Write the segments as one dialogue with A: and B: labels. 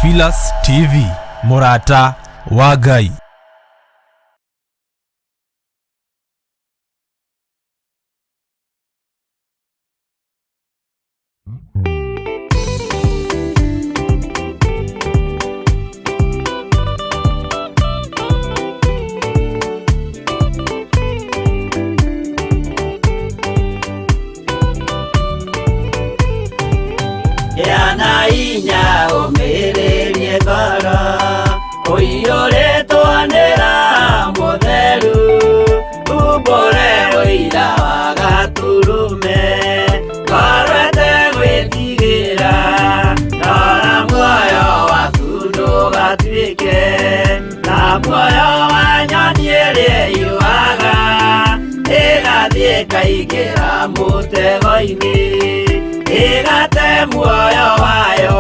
A: Theophilus TV, Murata wa Ngai.
B: Yana inya umirerie ngoro uiyũrĩtwo nĩra mũtheru umbũre ũira wa gaturume korwete gwĩtigĩra rora muoyo waku ndũgatuĩke na muoyo wa nyoni ĩrĩa yuaga ĩgathiĩ ĩkaingĩra mũtego-inĩ ĩgate muoyo wayo.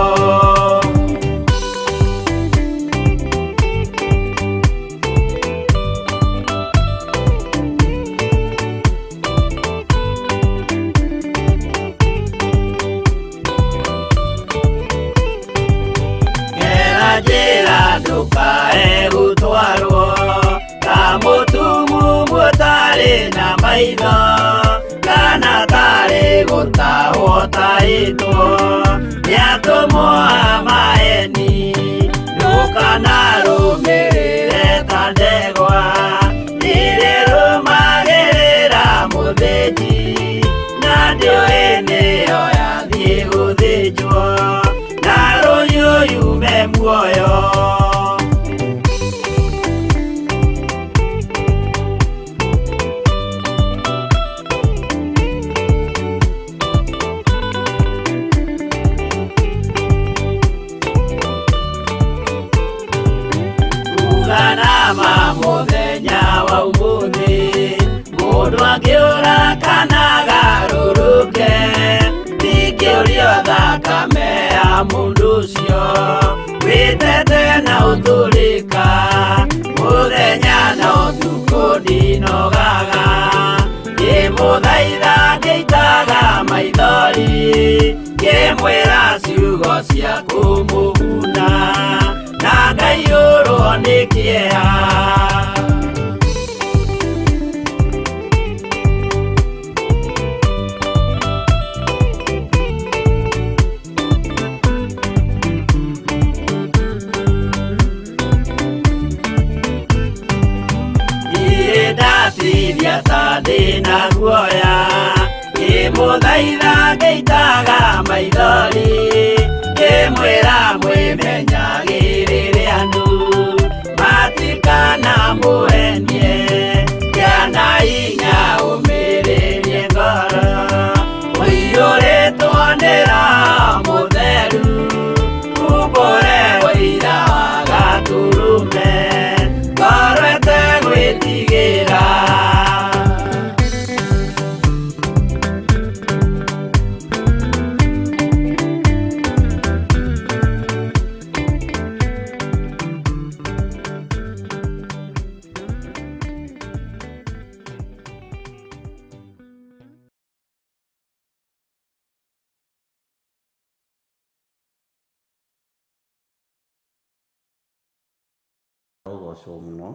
B: Gera njĩra ndũkae gũtwarwo ta mũtumumu ũtarĩ na maitho kana tarĩ gũtahwo tahĩtwo nĩ atũmwo a maeni. Ndũkanarũmĩrĩre ta ndegwa ĩrĩrũmagĩrĩra mũthĩnji na ndĩũĩ nĩyo yathiĩ gũthĩnjwo na rũhiũ yume muoyo. Nama mũthenya wa ũmũthĩ mũndũ angĩũra kana agarũrũke ndingĩũrio thakame ya mũndũ ũcio wĩtete na ũtũrĩka mũthenya na ũtukũ ndinogaga ngĩmũthaitha ngĩitaga maithori ngĩmwĩra ciugo cia kũmũguna na ngaiyũrwo nĩ kĩeha. Ndatithia ta ndĩna guoya ngĩmũthaitha ngĩitaga maithori ngĩmwĩra mwĩmenyagĩrĩre andũ matikana mũhenie yana inya ũmĩrĩrie ngoro ũiyũrĩtwo nĩra mũtheru umbũre ũira wa gaturume korwete gwĩtigĩra.
C: Ũgocwo mũno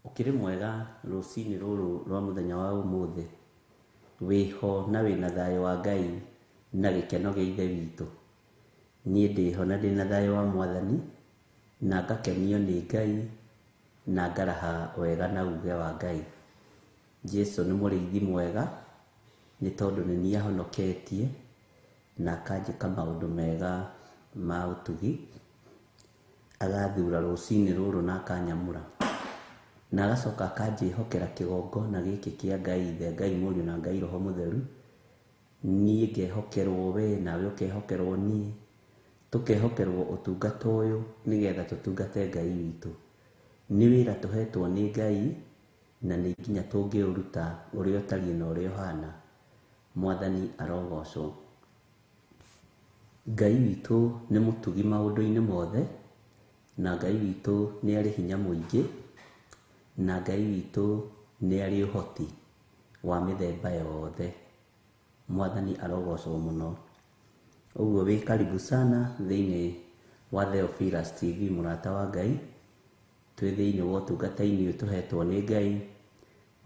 C: ũkĩrĩ mwega rũcinĩ rũrũ rwa mũthenya wa ũmũthĩ wĩho na wĩna thayũ wa Ngai na gĩkeno gĩa Ithe witũ. Niĩ ndĩho na ndĩna thayũ wa Mwathani na ngakenio nĩ Ngai na ngaraha wega na uge wa Ngai. Jesũ nĩ mũrĩithi mwega nĩ tondũ nĩ niĩ ahonoketie na akanjĩka maũndũ mega ma ũtugi, agathura rũcinĩ rũrũ na akanyamũra na agacoka akanjĩhokera kĩgongona gĩkĩ kĩa Ngai Ithe, Ngai Mũriũ na Ngai Roho Mũtheru. Niĩ ngehokerwo we nawe ũkehokerwo niĩ, tũkehokerwo ũtungata ũyũ nĩgetha tũtungate Ngai witũ. Nĩ wĩra tũhetwo nĩ Ngai na nĩ nginya tũngĩũruta ũrĩa ũtariĩ na ũrĩa ũhana. Mwathani arogocwo. Ngai witũ nĩ mũtugi maũndũ-inĩ mothe na Ngai witũ nĩ arĩ hinya mũingĩ na Ngai witũ nĩ arĩ ũhoti wa mĩthemba yothe. Mwathani arogocwo mũno. Ũguo wĩ karibu sana thĩinĩ wa Theophilus TV mũrata wa Ngai, twĩ thĩinĩ wa ũtungata-inĩ ũyũ tũhetwo nĩ Ngai,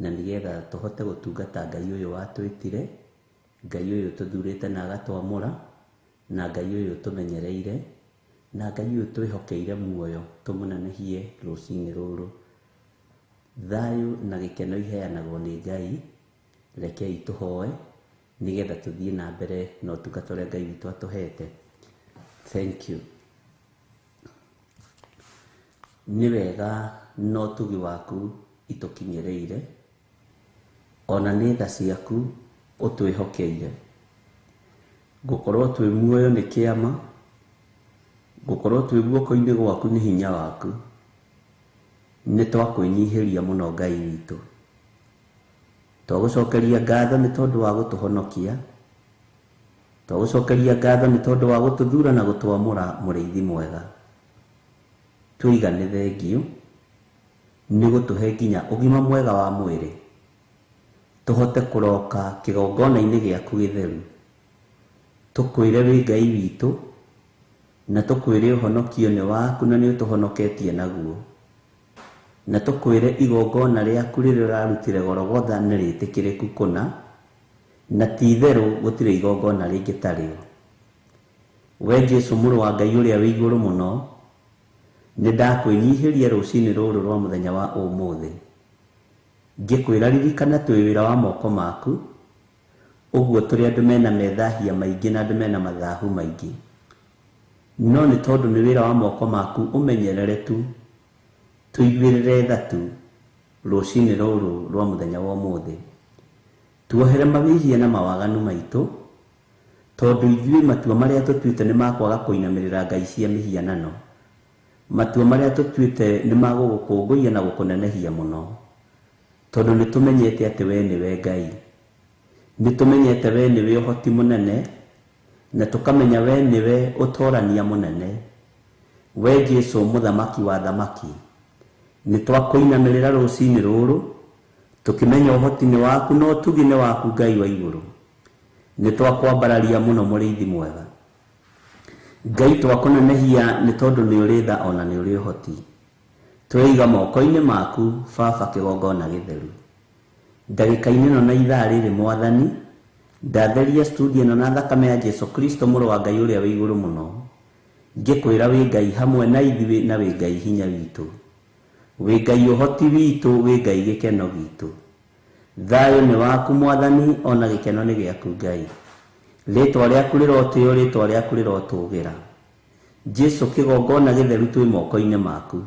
C: na nĩgetha tũhote gũtungata Ngai ũyũ watwĩtire, Ngai ũyũ tũthurĩte na agatwamũra, na Ngai ũyũ tũmenyereire, na Ngai ũyũ twĩhokeire muoyo tũmũnenehie rũcinĩ rũrũ. Thayũ na gĩkeno iheanagwo nĩ Ngai, rekei tũhoe nĩgetha tũthiĩ na mbere na ũtungata ũrĩa Ngai witũ atũhete. Thank you. Nĩ wega no ũtugi waku itũkinyĩrĩire, ona nĩ tha ciaku ũtwĩhokeire. Gũkorwo twĩ muoyo nĩ kĩama, gũkorwo twĩ guoko-inĩ gwaku nĩ hinya waku. Nĩ twakwĩnyihĩria mũno Ngai witũ. Twagũcokeria ngatho nĩ tondũ wa gũtũhonokia, twagũcokeria ngatho nĩ tondũ wa gũtũthura na gũtwamũra mũrĩithi mwega. Tũigane thengio nĩ gũtũhe nginya ũgima mwega wa mwĩrĩ, tũhote kũroka kĩgongona-inĩ gĩaku gĩtheru, tũkwĩre wĩ Ngai witũ, na tũkwĩre ũhonokio nĩ waku na nĩ ũtũhonoketie naguo, na tũkwĩre igongona rĩaku rĩrĩa ũrarutire Golgotha nĩ rĩtĩkĩrĩku kũna, na ti itherũ gũtirĩ igongona rĩngĩ tarĩo. We Jesũ mũrũ wa Ngai ũrĩa wĩ igũrũ mũno, nĩ ndakwĩnyihĩria rũcinĩ rũrũ rwa mũthenya wa ũmũthĩ, ngĩkwĩra ririkana twĩ wĩra wa moko maku, ũguo tũrĩ andũ mena methahia maingĩ na andũ mena mathahu maingĩ, no nĩ tondũ nĩ wĩra wa moko maku ũmenyerere tu, tũiguĩrĩre tha tu rũcinĩ rũrũ rwa mũthenya wa ũmũthĩ. Tuohere mawĩhia na mawaganu maitũ, tondũ ithuĩ matua marĩa tũtuĩte nĩ makwaga kũinamĩrĩra ngai cia mĩhianano. Matua marĩa tũtuĩte nĩ magũgũkũngũiya na gũkũnenehia mũno, tondũ nĩ tũmenyete atĩ we nĩwe Ngai. Nĩ tũmenyete we nĩwe ũhoti mũnene, na tũkamenya we nĩwe ũtorania mũnene. We Jesũ mũthamaki wa thamaki, nĩ twakũinamĩrĩra rũcinĩ rũrũ, tũkĩmenya ũhoti-inĩ waku na ũtugi-inĩ waku Ngai wa igũrũ. Nĩ twakwambararia mũno mũrĩithi mwega. Ngai twakũnenehia nĩ tondũ nĩ ũrĩ tha ona nĩ ũrĩ ũhoti. Tweiga moko-inĩ maku Baba kĩgongona gĩtheru. Ndagĩka-inĩ ĩno na ithaa rĩrĩ Mwathani, ndatheria studio ĩno na thakame ya Jesũ Kristo mũrũ wa Ngai ũrĩa wĩ igũrũ mũno, ngĩkwĩra wĩ Ngai hamwe na ithuĩ na wĩ Ngai hinya witũ, wĩ Ngai ũhoti witũ, wĩ Ngai gĩkeno gitũ. Thayũ nĩ waku Mwathani, ona gĩkeno nĩ gĩaku Ngai. Rĩtwa rĩaku rĩrotĩo, rĩtwa rĩaku rĩrotũgĩra. Jesũ kĩgongona gĩtheru twĩ moko-inĩ maku.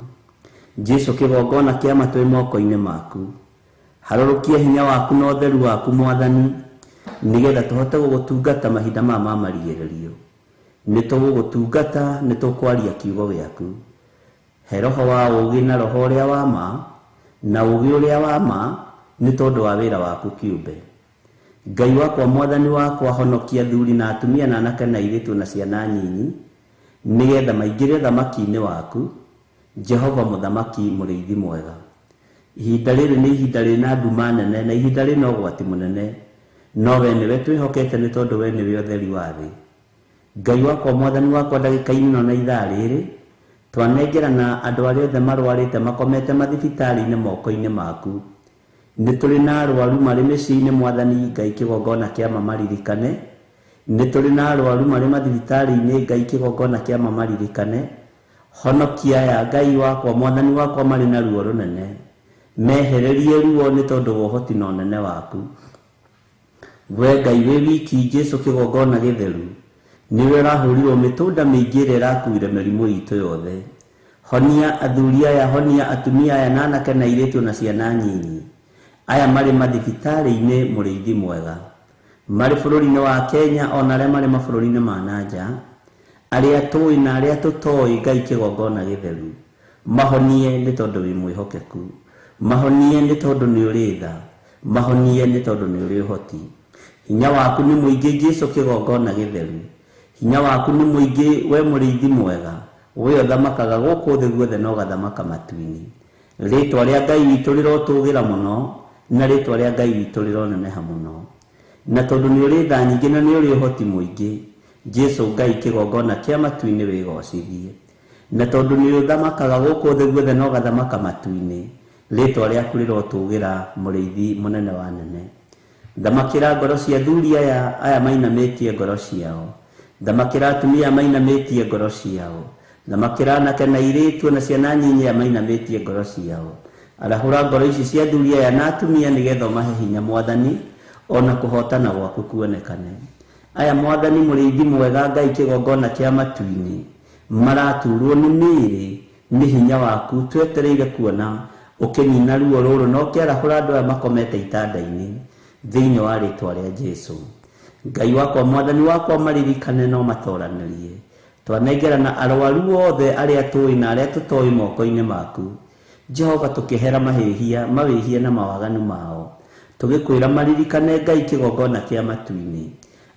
C: Jesũ kĩgongona kĩama twĩ moko-inĩ maku. Harũrũkia hinya waku na ũtheru waku Mwathani, nĩgetha tũhote gũgũtungata mahinda maya ma marigĩrĩrio. Nĩ tũgũgũtungata, nĩ tũkwaria kiugo gĩaku. He roho wa ũũgĩ na roho ũrĩa wa ma, na ũũgĩ ũrĩa wa ma, nĩ tondũ wa wĩra waku kĩũmbe. Ngai wakwa Mwathani wakwa, honokia athuri na atumia na anake na airĩtu na ciana nyinyi, nĩgetha maingĩre thamaki-inĩ waku, Jehova mũthamaki mũrĩithi mwega. Ihinda rĩrĩ nĩ ihinda rĩna nduma nene, na ihinda rĩna ũgwati mũnene, no we nĩwe twĩhokete nĩ tondũ we nĩwe ũtheri wa thĩ. Ngai wakwa Mwathani wakwa, ndagĩka-inĩ ĩno na ithaa rĩrĩ, twanengerana andũ arĩa othe marwarĩte makomete mathibitarĩ-inĩ moko-inĩ maku. Nĩ tũrĩ na arwaru marĩ mĩciĩ-inĩ Mwathani Ngai kĩgongona kĩama maririkane. Nĩ tũrĩ na arwaru marĩ mathibitarĩ-inĩ Ngai kĩgongona kĩama maririkane. Honokia aya Ngai wakwa Mwathani wakwa marĩ na ruo rũnene, mehererie ruo nĩ tondũ wa ũhoti na ũnene waku. We Ngai wĩ wiki, Jesũ kĩgongona gĩtheru, nĩwe ũrahũrirwo mĩtũnda mĩingĩ ĩrĩa ĩrakuire mĩrimũ itũ yothe. Honia athuri aya, honia atumia aya na anake na airĩtu na ciana nyinyi, aya marĩ mathibitarĩ-inĩ mũrĩithi mwega, marĩ bũrũri-inĩ wa Kenya ona arĩa marĩ mabũrũri-inĩ ma nanja, arĩa tũĩ na arĩa tũtoĩ Ngai kĩgongona gĩtheru. Mahonie nĩ tondũ wĩ mwĩhokeku, mahonie nĩ tondũ nĩ ũrĩ tha, mahonie nĩ tondũ nĩ ũrĩ ũhoti. Hinya waku nĩ mũingĩ Jesũ kĩgongona gĩtheru, hinya waku nĩ mũingĩ we mũrĩithi mwega, we ũthamakaga gũkũ thĩ guothe na ũgathamaka matu-inĩ. Rĩtwa rĩa Ngai witũ rĩrotũgĩra mũno, na rĩtwa rĩa Ngai witũ rĩroneneha mũno, na tondũ nĩ ũrĩ tha nyingĩ na nĩ ũrĩ ũhoti mũingĩ, Jesũ Ngai kĩgongona kĩa matu-inĩ wĩgocithie. na tondu ni uthamakaga guku thi guothe no gathamaka matu-ini ritwa riaku rirotugira muriithi munene wa nene thamakira ngoro cia thuri aya mainamitie ngoro ciao thamakira atumia mainamitie ngoro ciao thamakira anake na iritu na ciana nyinyi mainamitie ngoro ciao arahura ngoro ici cia thuri aya na atumia nigetha mahe hinya Mwathani ona kuhotana gwaku kuonekane aya Mwathani muriithi mwega Ngai kigongona kia matu-ini maraturwo ni miri ni hinya waku twetereire kuona ukinyina ruo ruru no kiarahura andu aya makomete itanda-ini thiini wa ritwa ria Jesu Ngai wakwa Mwathani wakwa maririkane no matoranirie twanengerana arwaru othe aria tui na aria tutoi moko-ini maku Jehova tukihera mahihia mawihia na mawaganu mao tugikwira maririkane Ngai kigongona kia matu-ini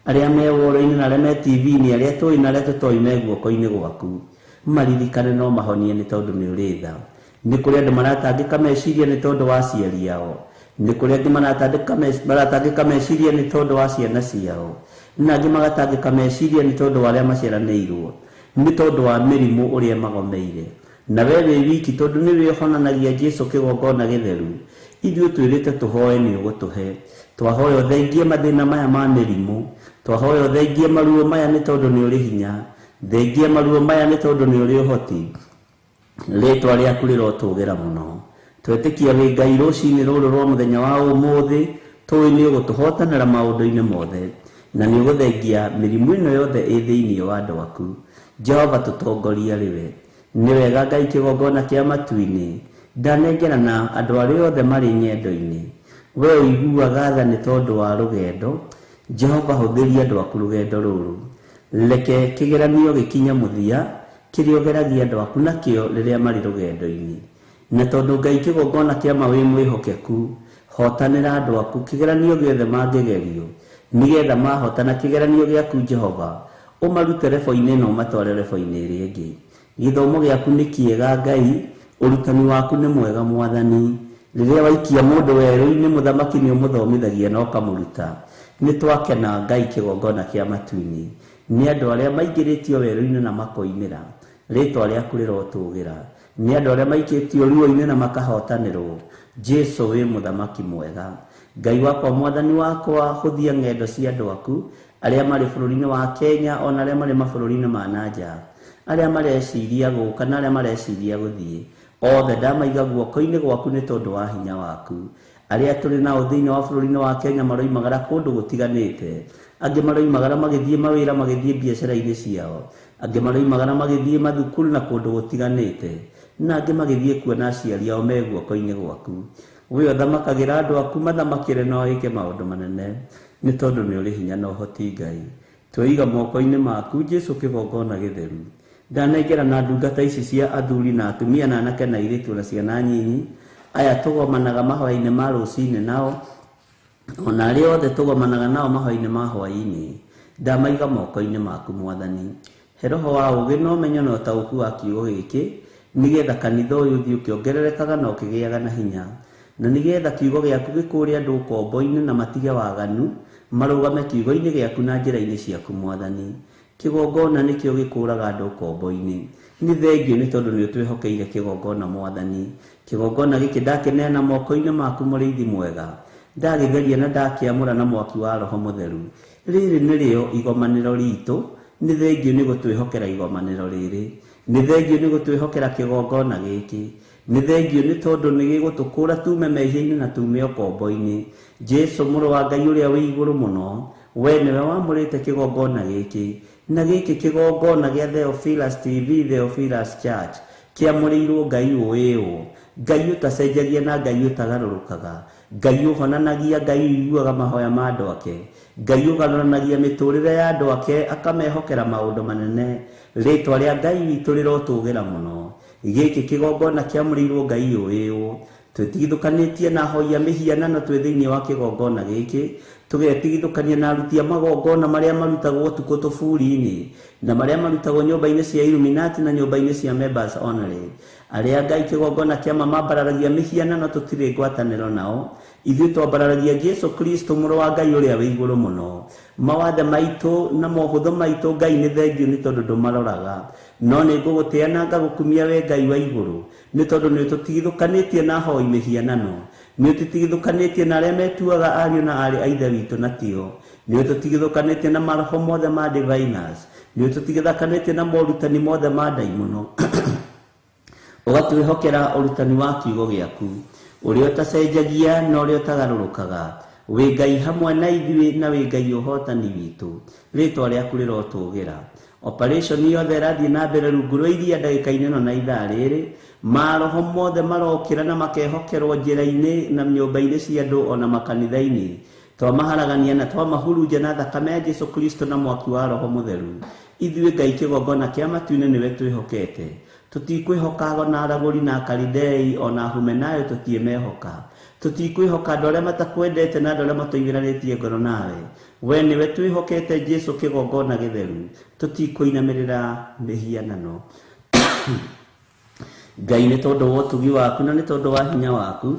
C: aria me woro-ini na aria me TV-ini aria tui na aria tutoi me guoko-ini gwaku maririkane no mahonie ni tondu ni uri tha ni kuri andu maratangika meciria ni tondu wa aciari ao ni kuri andu maratangika meciria ni tondu wa ciana ciao na angi magatangika meciria ni tondu wa aria maciaranĩirwo ni tondu wa mĩrimũ uria magomeire na wewe wiki tondu ni wihonanagia Jesu kigongona githeru ithuĩ twĩrĩte tuhoe ni ũgũtũhe twahoya ũthengie mathĩna maya ma mĩrimũ twahoya ũthengie maruo maya ni tondu ni uri hinya thengie maruo maya ni tondu ni uri ũhoti ritwa riaku rirotugira muno twetikia wi Ngai rucini ruru rwa muthenya wa umuthi tui ni ugutuhotanira maundu-ini mothe na ni uguthengia mirimu ino yothe i thiini wa andu aku Jehova tutongoria riwe ni wega Ngai kigongona kia matu-ini ndanengerana andu aria othe mari nyendo-ini we uiguaga tha ni tondu wa rugendo Jehova huthiria andu aku rugendo ruru leke kigeranio gikinya muthia kiriogeragia andu aku nakio riria mari rugendo-ini na tondu Ngai kigongona kia mawi mwihokeku hotanira andu aku kigeranio giothe mangigerio nigetha mahotana kigeranio giaku Jehova umarute rebo-ini no matware rebo-ini iri ingi githomo giaku ni kiega Ngai urutani waku ni mwega Mwathani riria waikia mundu weru-ini muthamaki ni umuthomithagia no kamuruta ni twakena Ngai kigongona kia matu-ini ni andu aria maingiritio weru-ini na makoimira ritwa riaku rirotugira ni andu aria maikitio ruo-ini na makahotanirwo Jesu wi muthamaki mwega Ngai wakwa Mwathani wakwa huthia ng'endo cia andu aku aria mari bururi-ini wa Kenya ona aria mari mabururi-ini ma nanja aria mareciria guka na aria mareciria guthii othe ndamaiga guoko-ini gwaku ni tondu wa hinya waku aria turi nao thiini wa bururi-ini wa Kenya maroimagara kundu gutiganite angi maroimagara magithii mawira magithii biacara-ini ciao angi maroimagara magithii mathukuru na kundu gutiganite na angi magithii kuona aciari ao me guoko-ini gwaku we thamakagira andu aku mathamakire no ike maundu manene ni tondu ni uri hinya na uhoti Ngai twiga moko-ini maku Jesu kigongona githeru ndanengera na ndungata ici cia athuri na atumia na anake na iritu na ciana nyinyi aya tugomanaga mahwa-ini ma rucini nao ona aria othe tugomanaga nao mahwa-ini ma hwa-ini ndamaiga moko-ini maku Mwathani he roho wa ugi no menyo na utauku wa kiugo giki nigetha kanitha uyu thii ukiongererekaga na ukigiaga na hinya na nigetha kiugo giaku gikuria andu ukombo-ini na matige waganu marugame kiugo-ini giaku na njira-ini ciaku Mwathani kigongona nikio gikuraga andu ukombo-ini ni thengio ni tondu ni utwihokeire kigongona Mwathani kigongona giki ndakineana moko-ini maku muriithi mwega ndagitheria na ndakiamura na mwaki wa roho mutheru riri nirio igomaniro ritu ni thengio ni gutwihokera igomaniro riri ni thengio ni gutwihokera kigongona giki ni thengio ni tondu ni gigutukura tume mehia-ini na tume ukombo-ini Jesu muru wa Ngai uria wi iguru muno we niwe wamurite kigongona giki na giki kigongona gia Theophilus TV Theophilus Church kiamurirwo Ngai uyu Ngai utacenjagia na Ngai utagarurukaga Ngai uhonanagia Ngai uiguaga mahoya ma andu ake Ngai ugaruranagia miturire ya andu ake akamehokera maundu manene ritwa ria Ngai witu rirotugira muno giki kigongona kiamurirwo Ngai uyu twetigithukanitie na hoia mihianano twi thiini wa kigongona giki tugetigithukania na aruti a magongona maria marutagwo tuko tuburi-ini na maria marutagwo nyumba-ini cia Illuminati na nyumba-ini cia members only aria Ngai kigongona kia mamambararagia mihianano tutire ngwataniro nao ithuĩ twambararagia Jesu Kristo mũrũ wa Ngai ũrĩa wĩ igũrũ mũno. Mawathe maitũ na mohũthũ maitũ Ngai nĩ thengiũ nĩ tondũ ndũmaroraga, no nĩ ngũgũtĩa na ngagũkumia we Ngai wa igũrũ, nĩ tondũ nĩ tũtigithũkanĩtie na hoi mĩhianano, nĩ tũtigithũkanĩtie na arĩa metuaga ariũ na arĩ a ithe witũ na tio, nĩ tũtigithũkanĩtie na maroho mothe ma diviners, nĩ tũtigithũkanĩtie na morutani mothe ma ndaimono. Ũgatwĩhokera ũrutani wa kiugo gĩaku ũrĩa ũtacenjagia na ũrĩa ũtagarũrũkaga, wĩ Ngai hamwe na ithuĩ na wĩ Ngai ũhotani witũ, rĩtwa rĩaku rĩrotũgĩra. Operation yothe ĩrathiĩ na mbere rungu rwa iria ndagĩka-inĩ ĩno na ithaa rĩrĩ, maroho mothe marokĩra na makehokerwo njĩra-inĩ na nyũmba-inĩ cia andũ ona makanitha-inĩ, twamaharagania na twamahurunja na thakame ya Jesu Kristo na mwaki wa Roho Mũtheru. Ithuĩ Ngai kĩgongona kĩa matu-inĩ nĩwe twĩhokete, tũtikwĩhoka na aragũri na Akalidei ona Humenayo tũtiĩmehoka, tũtikwĩhoka andũ arĩa matakwendete na andũ arĩa matũigĩranĩtie ngoro nawe. We nĩwe twĩhokete Jesu kĩgongona gĩtheru, tũtikwĩinamĩrĩra mĩhianano. Ngai nĩ tondũ wa ũtugi waku na nĩ tondũ wa hinya waku,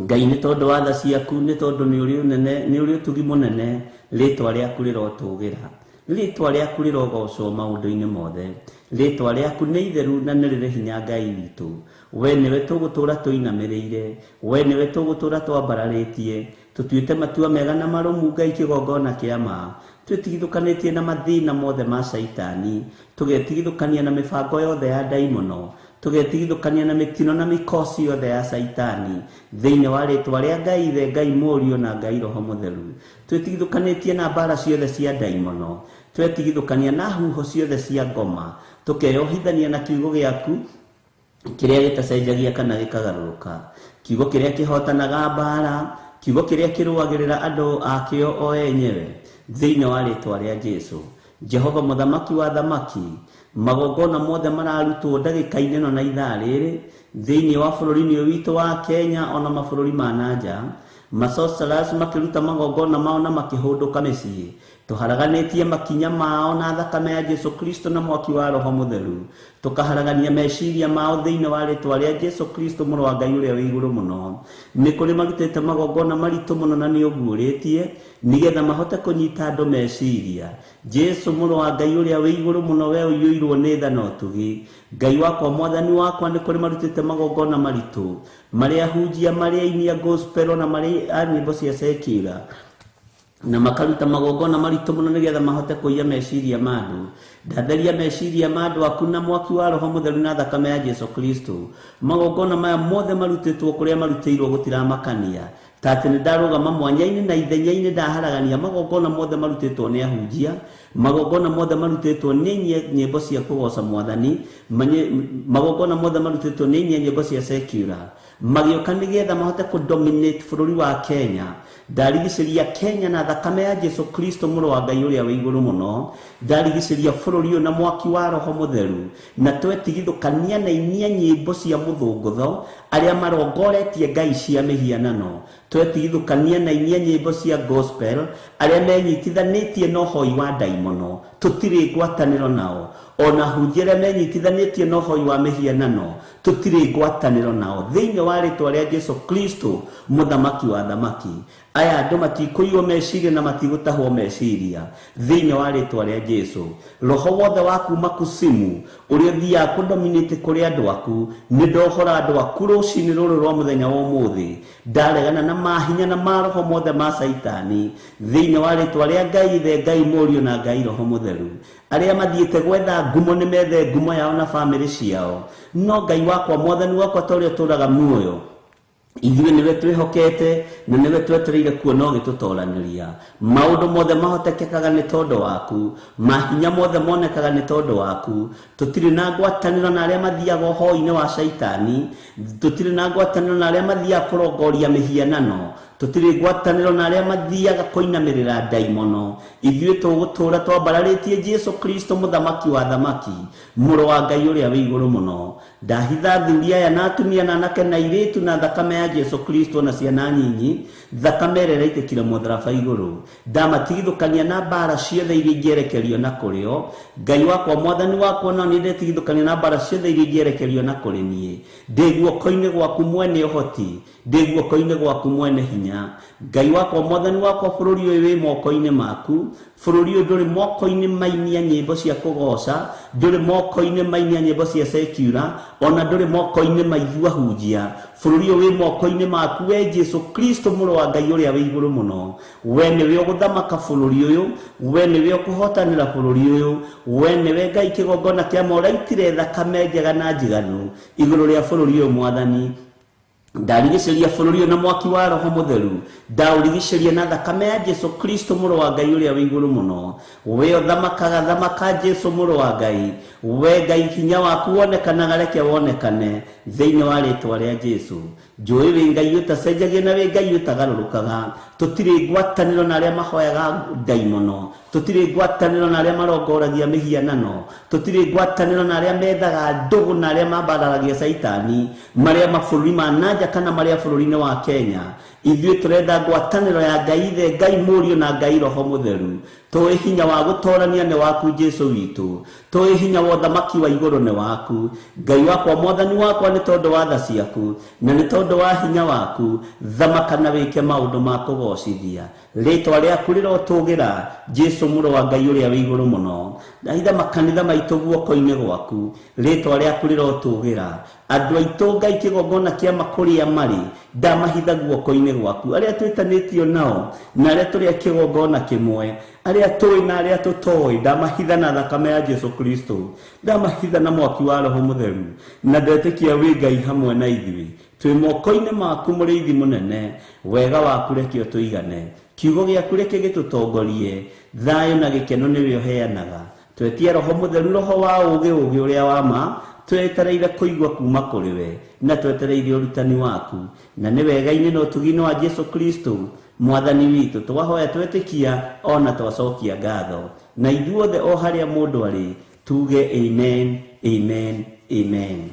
C: Ngai nĩ tondũ wa tha ciaku, nĩ tondũ nĩ ũrĩ ũnene, nĩ ũrĩ ũtugi mũnene, rĩtwa rĩaku rĩrotũgĩra, rĩtwa rĩaku rĩrogocwo maũndũ-inĩ mothe, rĩtwa rĩaku nĩ itheru na nĩ rĩrĩ hinya Ngai witũ. We nĩwe tũgũtũra tũinamĩrĩire, we nĩwe tũgũtũra twambararĩtie, tũtuĩte matua mega na marũmu Ngai kĩgongona kĩa ma, twĩtigithũkanĩtie na mathĩna mothe ma Saitani, tũgetigithũkania na mĩbango yothe ya ndaimono, tũgetigithũkania na mĩtino na mĩkosi yothe ya Saitani, thĩinĩ wa rĩtwa rĩa Ngai Ithe, Ngai Mũriũ na Ngai Roho Mũtheru. Twĩtigithũkanĩtie na mbara ciothe cia ndaimono, twetigithũkania na huho ciothe cia ngoma, tũkeyohithania na kiugo gĩaku kĩrĩa gĩtacenjagia kana gĩkagarũrũka, kiugo kĩrĩa kĩhotanaga mbara, kiugo kĩrĩa kĩrũagĩrĩra andũ akĩo o enyewe, thĩinĩ wa rĩtwa rĩa Jesu. Jehova mũthamaki wa thamaki, magongona mothe mararutwo ndagĩka-inĩ ĩno na ithaa rĩrĩ thĩinĩ wa bũrũri-inĩ ũyũ witũ wa Kenya ona mabũrũri ma nanja, masorcerers makĩruta magongona mao na makĩhũndũka mĩciĩ, tũharaganĩtie makinya mao na thakame ya Jesu Kristo na mwaki wa Roho Mũtheru, tũkaharagania meciria mao thĩinĩ wa rĩtwa rĩa Jesu Kristo mũrũ wa Ngai ũrĩa wĩ igũrũ mũno. Nĩ kũrĩ marutĩte magongona maritũ mũno na nĩ ũguũrĩtie nĩgetha mahote kũnyita andũ meciria. Jesu mũrũ wa Ngai ũrĩa wĩ igũrũ mũno, we ũiyũirwo nĩ tha na ũtugi, Ngai wakwa mwathani wakwa, nĩ kũrĩ marutĩte magongona maritũ, marĩa hunjia, marĩa ainia gospel na marĩa nyĩmbo cia secular, na makaruta magongona maritũ mũno nĩgetha mahote kũiya meciria ma andũ. Ndatheria meciria ma andũ aku na mwaki wa Roho Mũtheru na thakame ya Jesu Kristo. Magongona maya mothe marutĩtwo kũrĩa marutĩirwo gũtiramakania, ta atĩ nĩ ndarũgama mwanya-inĩ na ithenya-inĩ ndaharagania magongona mothe marutĩtwo nĩ ahunjia, magongona mothe marutĩtwo nĩ nyĩmbo cia kũgoca mwathani, magongona mothe marutĩtwo nĩ nyĩmbo cia secular, magĩũka nĩgetha mahote kũdominate bũrũri wa Kenya. Ndarigicĩria Kenya na thakame ya Jesu Kristo mũrũ wa Ngai ũrĩa wĩ igũrũ mũno, ndarigicĩria bũrũri ũyũ na mwaki wa Roho Mũtheru, na twetigithũkania na inia nyĩmbo cia mũthũngũtho arĩa marongoretie ngai cia mĩhianano, twetigithũkania na inia nyĩmbo cia gospel arĩa menyitithanĩtie na ũhoi wa ndaimono, tũtirĩ ngwatanĩro nao, ona hunjia arĩa menyitithanĩtie na ũhoi wa mĩhianano, tũtirĩ ngwatanĩro nao, thĩinĩ wa rĩtwa rĩa Jesu Kristo mũthamaki wa thamaki. Aya andũ matikũiywo meciria na matigũtahwo meciria, thĩinĩ wa rĩtwa rĩa Jesu. Roho wothe wa kuma kusimu ũrĩa ũthiaga kũdominate kũrĩ andũ aku, nĩ ndohora andũ aku rũcinĩ rũrũ rwa mũthenya wa ũmũthĩ, ndaregana na mahinya na maroho mothe ma Saitani, thĩinĩ wa rĩtwa rĩa Ngai Ithe, Ngai Mũriũ na Ngai Roho Mũtheru. Arĩa mathiĩte gwetha ngumo nĩ methe ngumo yao na bamĩrĩ ciao, no Ngai wakwa mwathani wakwa ta ũrĩa ũtũũraga muoyo, ithuĩ nĩwe twĩhokete na nĩwe twetereire kuona ũgĩtũtoranĩria. Maũndũ mothe mahotekekaga nĩ tondũ waku, mahinya mothe monekaga nĩ tondũ waku. Tũtirĩ na ngwatanĩro na arĩa mathiaga ũhoi-inĩ wa Saitani, tũtirĩ na ngwatanĩro na arĩa mathiaga kũrongoria mĩhianano, tutire ngwatanĩro na arĩa mathiaga kũinamĩrĩra ndaimono. Ithuĩ tũgũtũũra twambararĩtie Jesu Kristo mũthamaki wa thamaki, mũrũ wa Ngai ũrĩa wĩ igũrũ mũno. Ndahitha athuri aya na atumia na anake na airĩtu na thakame ya Jesu Kristo na ciana nyinyi, thakame ĩrĩa ĩraitĩkire mũtharaba igũrũ. Ndamatigithũkania na mbara ciothe iria ingĩerekerio na kũrĩo. Ngai wakwa mwathani wakwa no nĩ ndetigithũkania na mbara ciothe iria ingĩerekerio na kũrĩ niĩ. Ndĩ guoko-inĩ gwaku mwene ũhoti, ndĩ guoko-inĩ gwaku mwene hinya. Ngai wakwa mwathani wakwa, bũrũri ũyũ wĩ moko-inĩ maku. Bũrũri ũyũ ndũrĩ moko-inĩ mainia nyĩmbo cia kũgoca, ndũrĩ moko-inĩ mainia nyĩmbo cia secular, ona ndũrĩ moko-inĩ maithu ahunjia. Bũrũri ũyũ wĩ moko-inĩ maku, we Jesu Kristo mũrũ wa Ngai ũrĩa wĩ igũrũ mũno. We nĩwe ũgũthamaka bũrũri ũyũ, we nĩwe ũkũhotanĩra bũrũri ũyũ, we nĩwe Ngai kĩgongona kĩa ma ũraitire thakame njega na njiganu igũrũ rĩa bũrũri ũyũ mwathani. Ndarigicĩria bũrũri ũyũ na mwaki wa Roho Mũtheru, ndaũrigicĩria na thakame ya Jesu Kristo mũrũ wa Ngai ũrĩa wĩ igũrũ mũno. We ũthamakaga, thamaka Jesu mũrũ wa Ngai. We Ngai, hinya waku wonekanaga, reke wonekane thĩinĩ wa rĩtwa rĩa Jesu. Njũĩ wĩ Ngai ũtacenjagia na wĩ Ngai ũtagarũrũkaga. Tũtirĩ ngwatanĩro na arĩa mahoyaga ndaimono, tũtirĩ ngwatanĩro na arĩa marongoragia mĩhianano, tũtirĩ ngwatanĩro na arĩa methaga ndũgũ na arĩa mambararagia caitani marĩa mabũrũri ma nanja kana marĩa bũrũri-inĩ wa Kenya. Ithuĩ tũrenda ngwatanĩro ya Ngai Ithe, Ngai Mũriũ na Ngai Roho Mũtheru. Tũĩ hinya wa gũtoorania nĩ waku Jesu witũ, tũĩ hinya wa ũthamaki wa igũrũ nĩ waku. Ngai wakwa mwathani wakwa, nĩ tondũ wa tha ciaku na nĩ tondũ wa hinya waku, thamaka na wĩke maũndũ ma kũgocithia. Rĩtwa rĩaku rĩrotũũgĩra Jesu mũrũ wa Ngai ũrĩa wĩ igũrũ mũno. Ndahitha makanitha maitũ guoko-inĩ gwaku, rĩtwa rĩaku rĩrotũũgĩra. Andũ aitũ Ngai kĩgongona kĩa ma kũrĩa marĩ, ndamahitha guoko-inĩ gwaku. Arĩa twĩtanĩtio nao na arĩa tũrĩ kĩgongona kĩmwe, arĩa tũĩ na arĩa tũtoĩ, ndamahitha na thakame ya Jesu Kristo, ndamahitha na mwaki wa Roho Mũtheru. Na ndetĩkia wĩ Ngai hamwe na ithuĩ, twĩ moko-inĩ maku mũrĩithi mũnene. Wega waku reke ũtũigane, kiugo gĩaku reke gĩtũtongorie. Thayũ na gĩkeno nĩwe ũheanaga. Twetie Roho Mũtheru, roho wa ũũgĩ ũrĩa wa ma, twetereire kũigua kuma kũrĩ we na twetereire ũrutani waku. Na nĩ wega-inĩ na ũtugi-inĩ wa Jesu Kristo mwathani witũ twahoya twetĩkia ona twacokia ngatho. Na ithuothe o harĩa mũndũ arĩ tuge amen, amen, amen.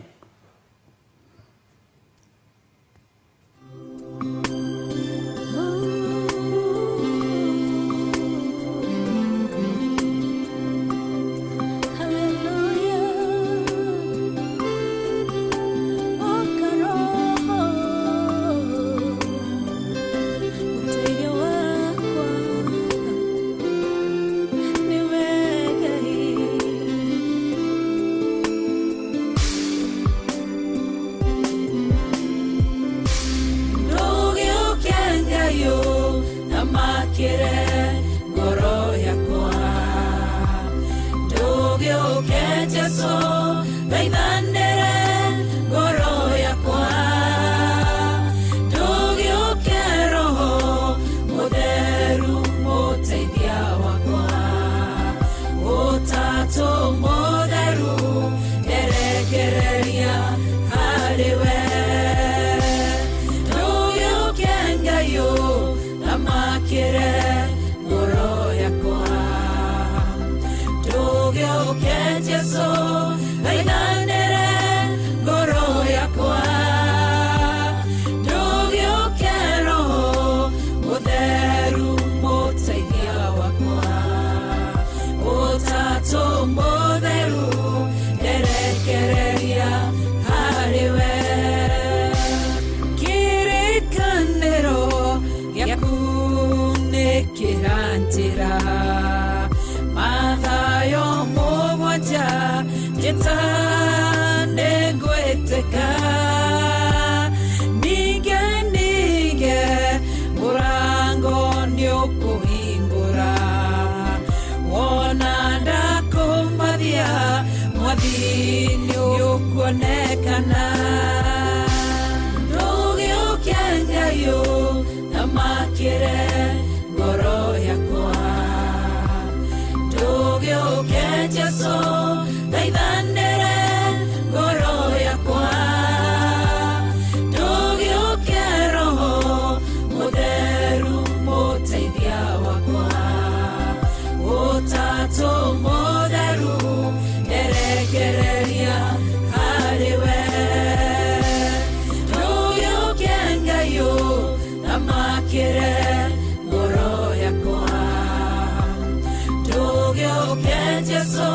D: Roho Mũtheru
B: Jesu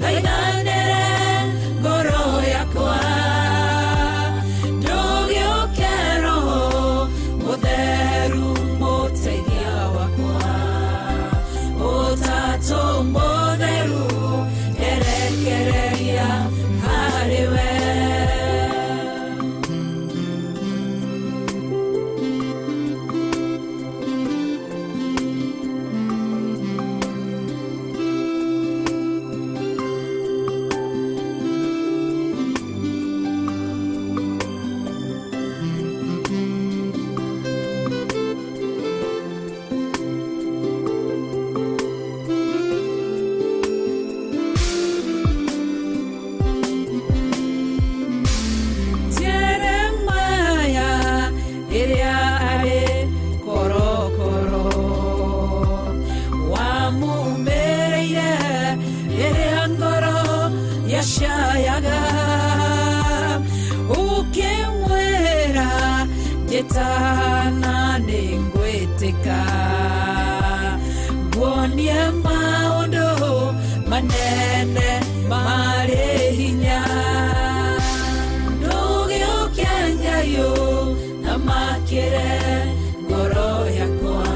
B: thaithanĩre ngoro yakwa ndũgĩũke Roho Mũtheru mũteithia wakwa Ũtatũ Mũtheru erekereria harĩ we Shayaga ukimwera jetana ningwetika guonie maundu manene marĩ hinya ndũgĩũke Ngai thamakĩre ngoro yakwa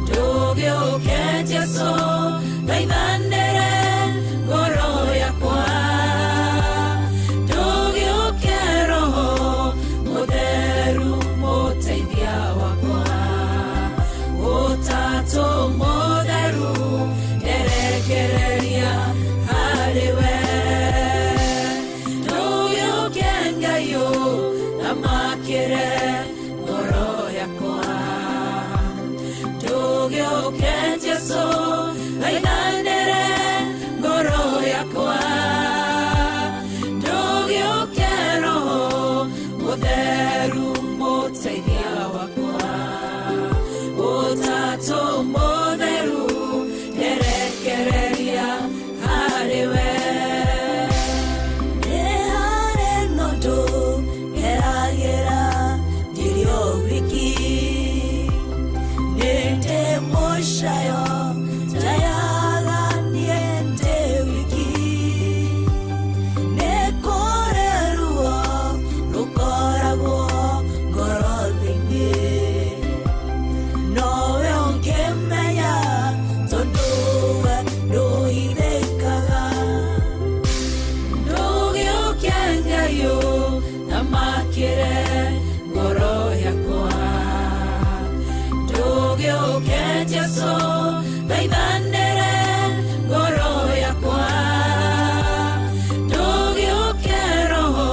B: ndũgĩũke Jesu thaithanĩre ngoro yakwa ndũgĩũke Roho Mũtheru mũteithia wakwa Ũtatũ Mũtheru erekereria harĩ we ndũgĩũke Ngai thamakĩre ngoro yakwa ndũgĩũke Jesu thaithanĩre ngoro yakwa ndũgĩũke Roho Mũtheru mũteithia wakwa Ũtatũ Mũtheru erekereria harĩ we nĩ harĩ nũndũ geragĩra ndirĩ o wiki nĩ ndĩ mũcayo ndayaga niĩ ndĩ wiki nĩ kũrĩ ruo rũkoragwo ngoro-inĩ nowe ũngĩmenya tondũ we ndũhithĩkaga ndũgĩũke Ngai thamakĩre ngoro yakwa ndũgĩũke Jesu thaithanĩre ngoro yakwa ndũgĩũke Roho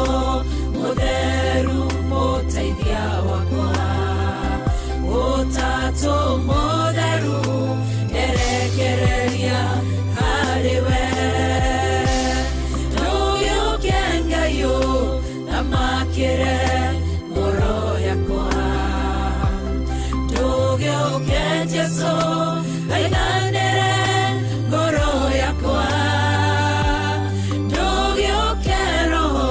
B: Mũtheru mũteithia wakwa Ũtatũ Mũtheru erekereria harĩ we ndũgĩũke Ngai thamakĩre ngoro yakwa ndũgĩũke Jesu thaithanĩre ngoro yakwa ndũgĩũke Roho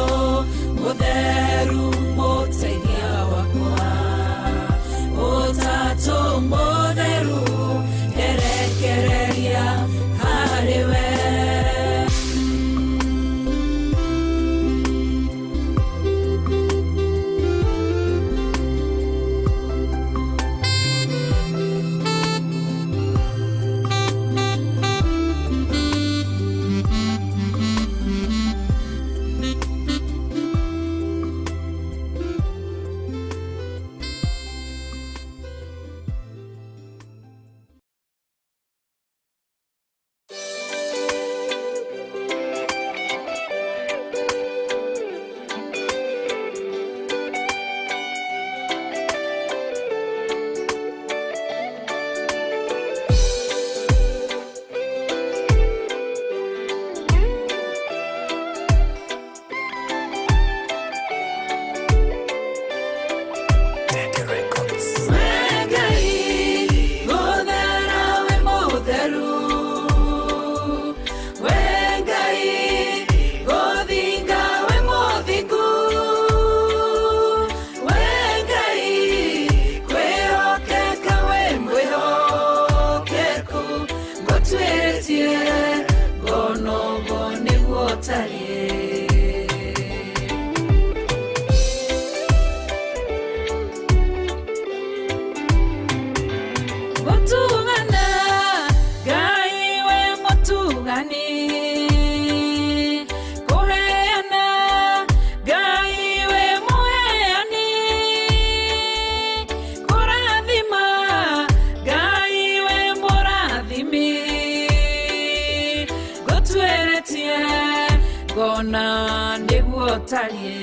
B: Mũtheru mũteithia wakwa Ũtatũ Mũtheru erekereria harĩ we ũtariĩ. Gũtugana, Ngai we mũtugani. Kũheana, Ngai we mũheani. Kũrathima, Ngai we mũrathimi. Ngũtuĩrĩtie, ngona nĩguo ũtariĩ.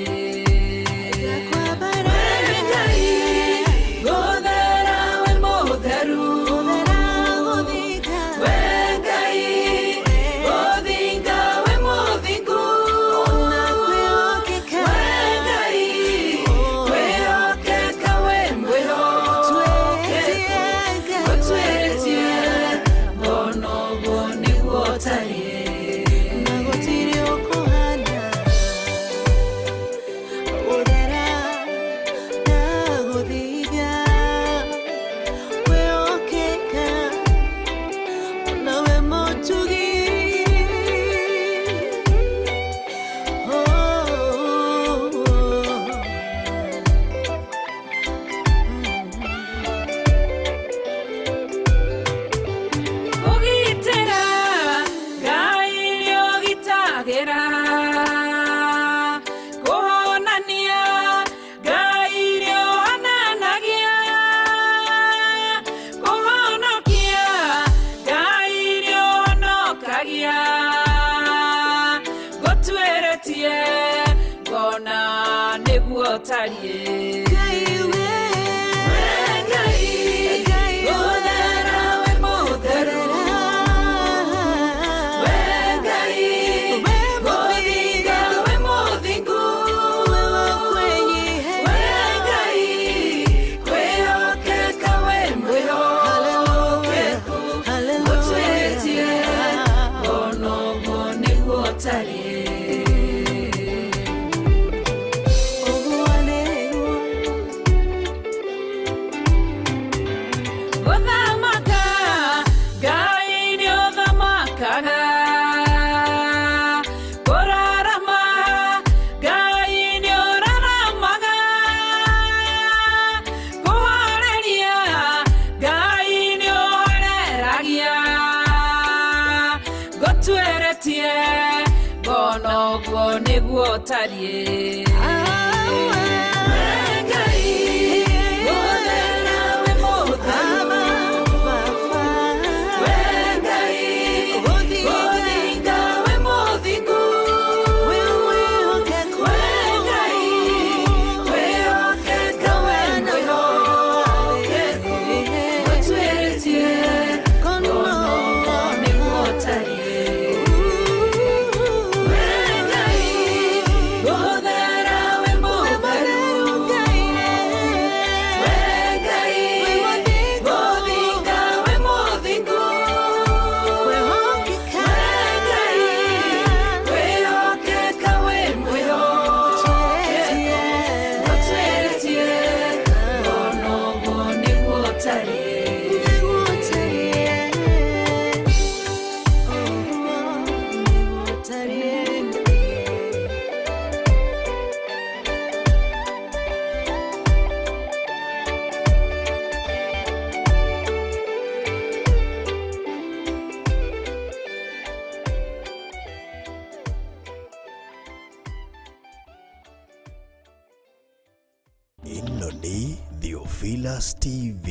D: Ĩno nĩ Theophilus TV,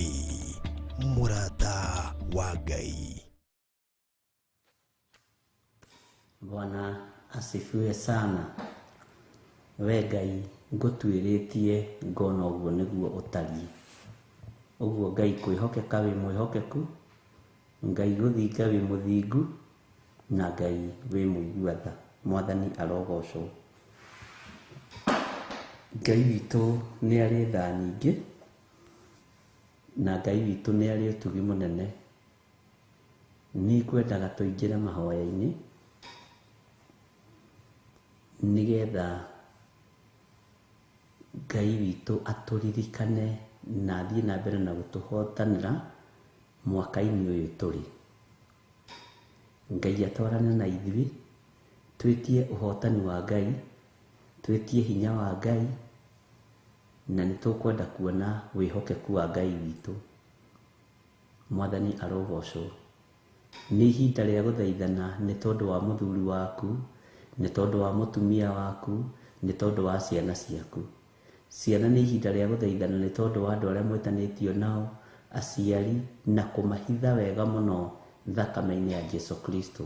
D: mũrata wa Ngai.
C: Bwana asifiwe sana. We Ngai ngũtuĩrĩtie ngona ũguo nĩguo ũtariĩ. Ũguo Ngai kwĩhokeka wĩ mwĩhokeku, Ngai gũthinga wĩ mũthingu, na Ngai wĩ mũiguatha. Mwathani arogocwo. Ngai witũ nĩ arĩ tha nyingĩ, na Ngai witũ nĩ arĩ ũtugi mũnene. Nĩ ngwendaga tũingĩre mahoya-inĩ nĩgetha Ngai witũ atũririkane na athiĩ na mbere na gũtũhotanĩra mwaka-inĩ ũyũ tũrĩ. Ngai atwarane na ithuĩ twĩtie ũhotani wa Ngai, twĩtie hinya wa Ngai, na nĩtũkwenda kuona wĩhokeku wa Ngai witũ. Mwathani arogocwo. Nĩ ihinda rĩa gũthaithana nĩ tondũ wa mũthuri waku, nĩ tondũ wa mũtumia waku, nĩ tondũ wa ciana ciaku. Ciana nĩ ihinda rĩa gũthaithana nĩ tondũ wa andũ arĩa mwetanĩtio nao, aciari, na kũmahitha wega mũno thakame-inĩ ya Jesu Kristo.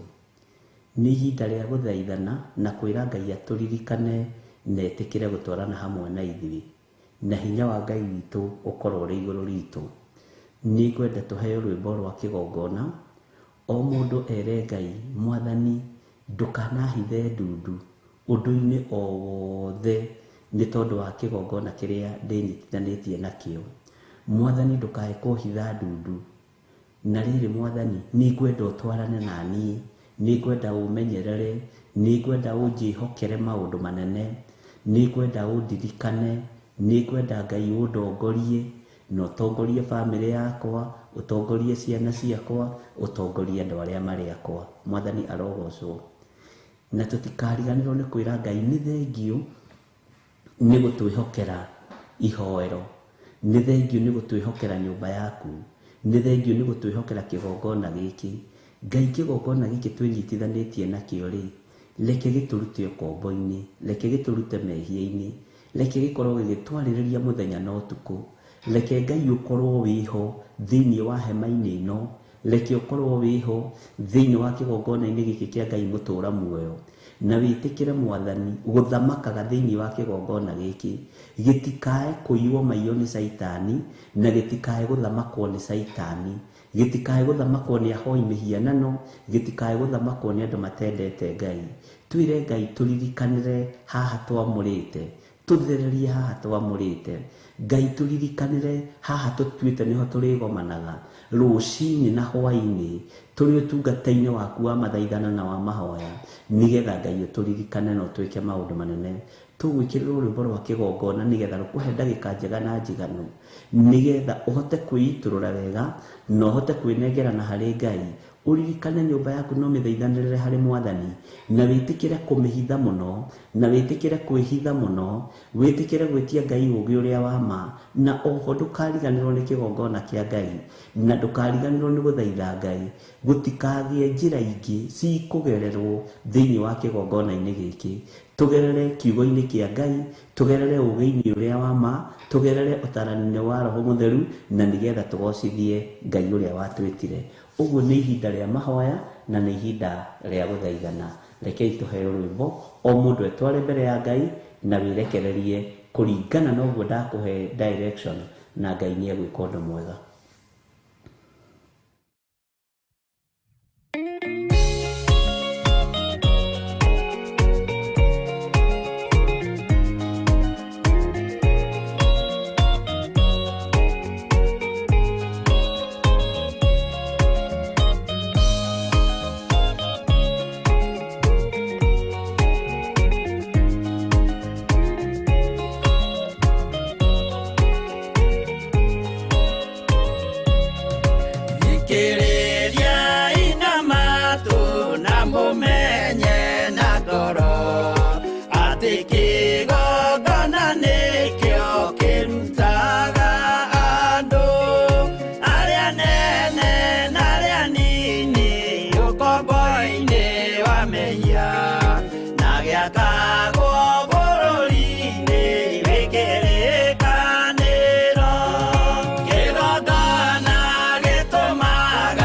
C: Nĩ ihinda rĩa gũthaithana na kwĩra Ngai atũririkane na etĩkĩre gũtwarana hamwe na ithuĩ, na hinya wa Ngai witũ ũkorwo ũrĩ igũrũ ritũ. Nĩ ngwenda tũheo rwĩmbo rwa kĩgongona, o mũndũ ere Ngai, Mwathani ndũkanahithe ndundu ũndũ-inĩ o wothe nĩ tondũ wa kĩgongona kĩrĩa ndĩnyitithanĩtie nakĩo. Mwathani ndũkae kũhitha ndundu. Na rĩrĩ Mwathani, nĩ ngwenda ũtwarane na niĩ, nĩ ngwenda ũmenyerere, nĩ ngwenda ũnjĩhokere maũndũ manene, nĩ ngwenda ũndirikane, nĩ ngwenda Ngai ũndongorie, na ũtongorie bamĩrĩ yakwa, ũtongorie ciana ciakwa, ũtongorie andũ arĩa marĩ akwa. Mwathani arogocwo. Na tũtikariganĩrwo nĩ kwĩra Ngai nĩ thengiũ nĩ gũtwĩhokera ihoero, nĩ thengiũ nĩ gũtwĩhokera nyũmba yaku, nĩ thengiũ nĩ gũtwĩhokera kĩgongona gĩkĩ. Ngai kĩgongona gĩkĩ twĩnyitithanĩtie nakĩo rĩ, reke gĩtũrute ũkombo-inĩ, reke gĩtũrute mehia-inĩ, reke gĩkorwo gĩgĩtwarĩrĩria mũthenya na ũtukũ. Reke Ngai ũkorwo wĩho thĩinĩ wa hema-inĩ ĩno, reke ũkorwo wĩho thĩinĩ wa kĩgongona-inĩ gĩkĩ kĩa Ngai mũtũra muoyo, na wĩtĩkĩre Mwathani gũthamakaga thĩinĩ wa kĩgongona gĩkĩ, gĩtikae kũiywo maiywo nĩ Saitani, na gĩtikae gũthamakwo nĩ Saitani, gĩtikae gũthamakwo nĩ ahoi mĩhianano, gĩtikae gũthamakwo nĩ andũ matendete Ngai. Twĩre Ngai tũririkanĩre haha twamũrĩte, tũthererie haha twamũrĩte. Ngai tũririkanĩre haha tũtuĩte nĩho tũrĩgomanaga, rũcinĩ na hwainĩ, tũrĩ ũtungata-inĩ waku wa mathaithana na wa mahoya, nĩgetha Ngai ũtũririkane na ũtwĩke maũndũ manene. Tũgwĩkĩrĩrwo rwĩmbo rwa kĩgongona nĩgetha rũkũhe ndagĩka njega na njiganu, nĩgetha ũhote kwĩitũrũra wega na ũhote kwĩnengerana harĩ Ngai. Ũririkane nyũmba yaku no mĩthaithanĩrĩre harĩ Mwathani, na wĩtĩkĩre kũmĩhitha mũno, na wĩtĩkĩre kwĩhitha mũno, wĩtĩkĩre gwĩtia Ngai ũũgĩ ũrĩa wa ma, na oho ndũkariganĩrwo nĩ kĩgongona kĩa Ngai, na ndũkariganĩrwo nĩ gũthaitha Ngai. Gũtikagĩe njĩra ingĩ cikũgererwo thĩinĩ wa kĩgongona-inĩ gĩkĩ. Tũgerere kiugo-inĩ kĩa Ngai, tũgerere ũũgĩ-inĩ ũrĩa wa ma, tũgerere ũtaarani-inĩ wa Roho Mũtheru, na nĩgetha tũgocithie Ngai ũrĩa watwĩtire. Ũguo nĩ ihinda rĩa mahoya na nĩ ihinda rĩa gũthaithana. Rekei tũheo rwĩmbo, o mũndũ etware mbere ya Ngai na wĩrekererie kũringana na ũguo ndakũhe direction, na Ngai nĩ egwĩka ũndũ mwega.
E: Gĩtũmaga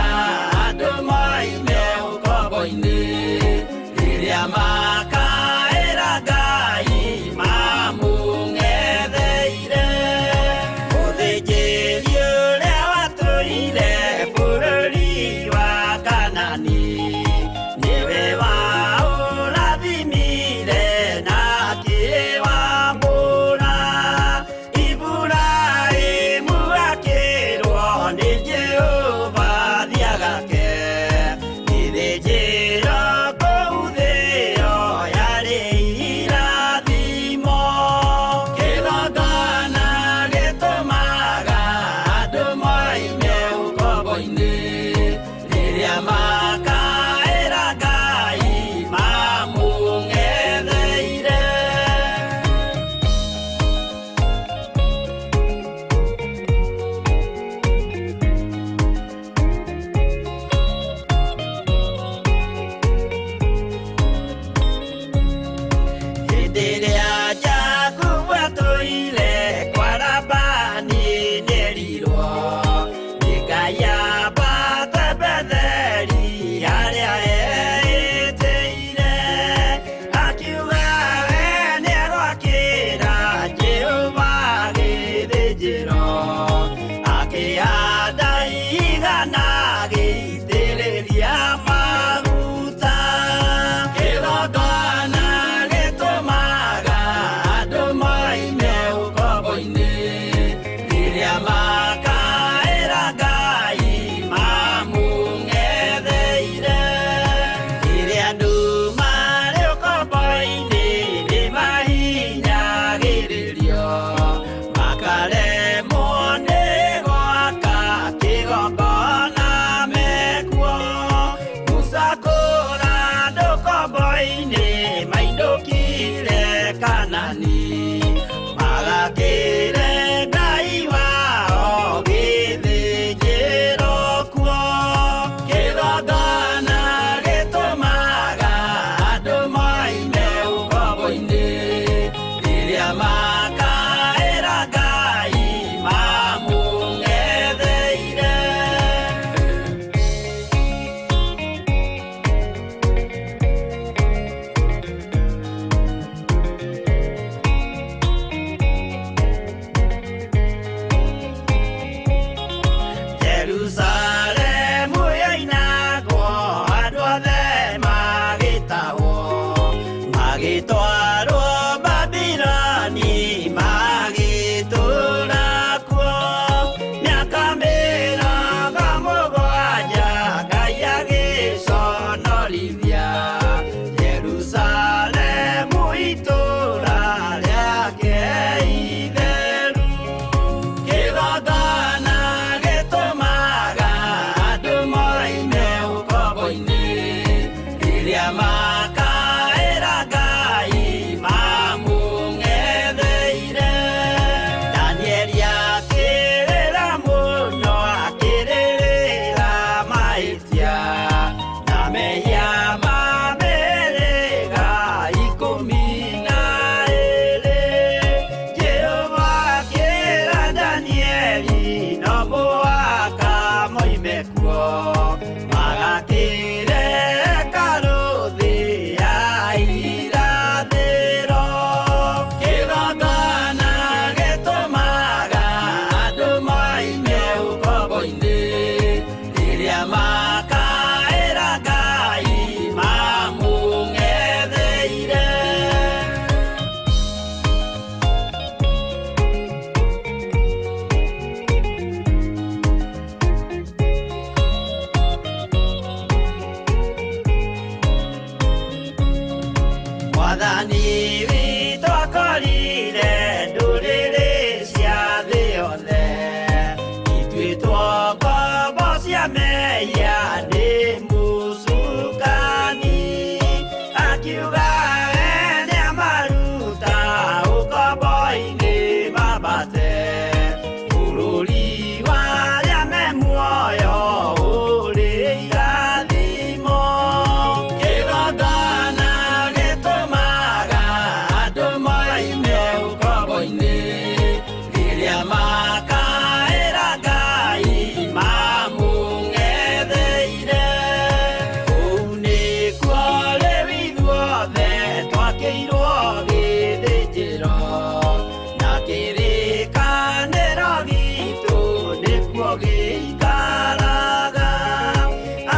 E: gĩikaraga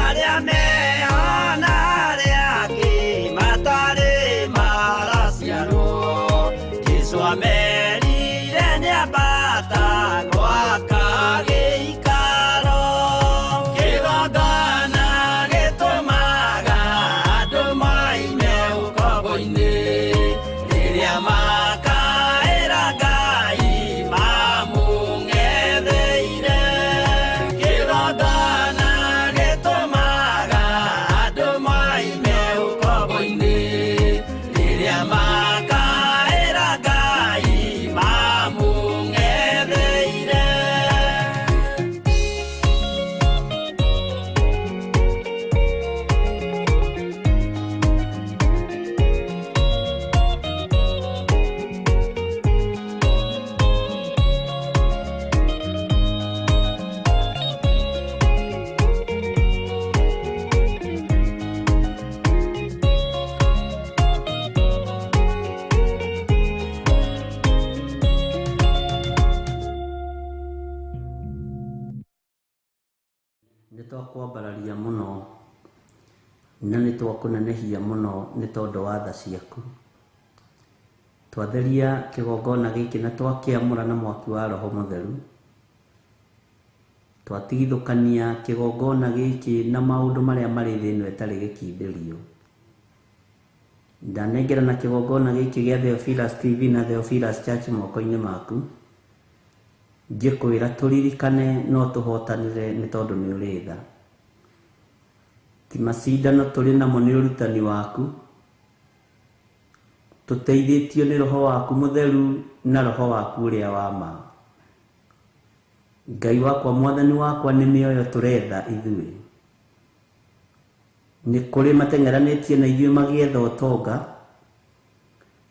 E: arĩa mehana arĩa angĩ matarĩ maraciarwo Jesũ amerire nĩambata gwaka gĩikaro kĩgongona gĩtũmaga andũ maime ũkombo-inĩ rĩrĩa makaĩra Ngai mamũng'etheire kĩgongona gĩtũmaga andũ maime ũkombo-inĩ rĩrĩa makaĩra Ngai mamũng'etheire
C: nĩtwakwambararia mũno na nĩtwakũnenehia mũno nĩ tondũ wa tha ciaku twatheria kĩgongona gĩkĩ na twakĩamũra na mwaki wa Roho Mũtheru twatigithũkania kĩgongona gĩkĩ na maũndũ marĩa marĩ thĩ ĩno ĩtarĩ gĩkindĩrio ndanengera na kĩgongona gĩkĩ gĩa Theophilus TV na Theophilus Church moko-inĩ maku ngĩkwĩra tũririkane no tũhotanĩre nĩ tondũ nĩ ũrĩ tha ti macindano tũrĩ namo nĩ ũrutani waku tũteithĩtio nĩ Roho waku Mũtheru na Roho waku ũrĩa wa ma Ngai wakwa Mwathani wakwa nĩ mĩoyo tũretha ithuĩ nĩ kũrĩ mateng'eranĩtie na ithuĩ magĩetha ũtonga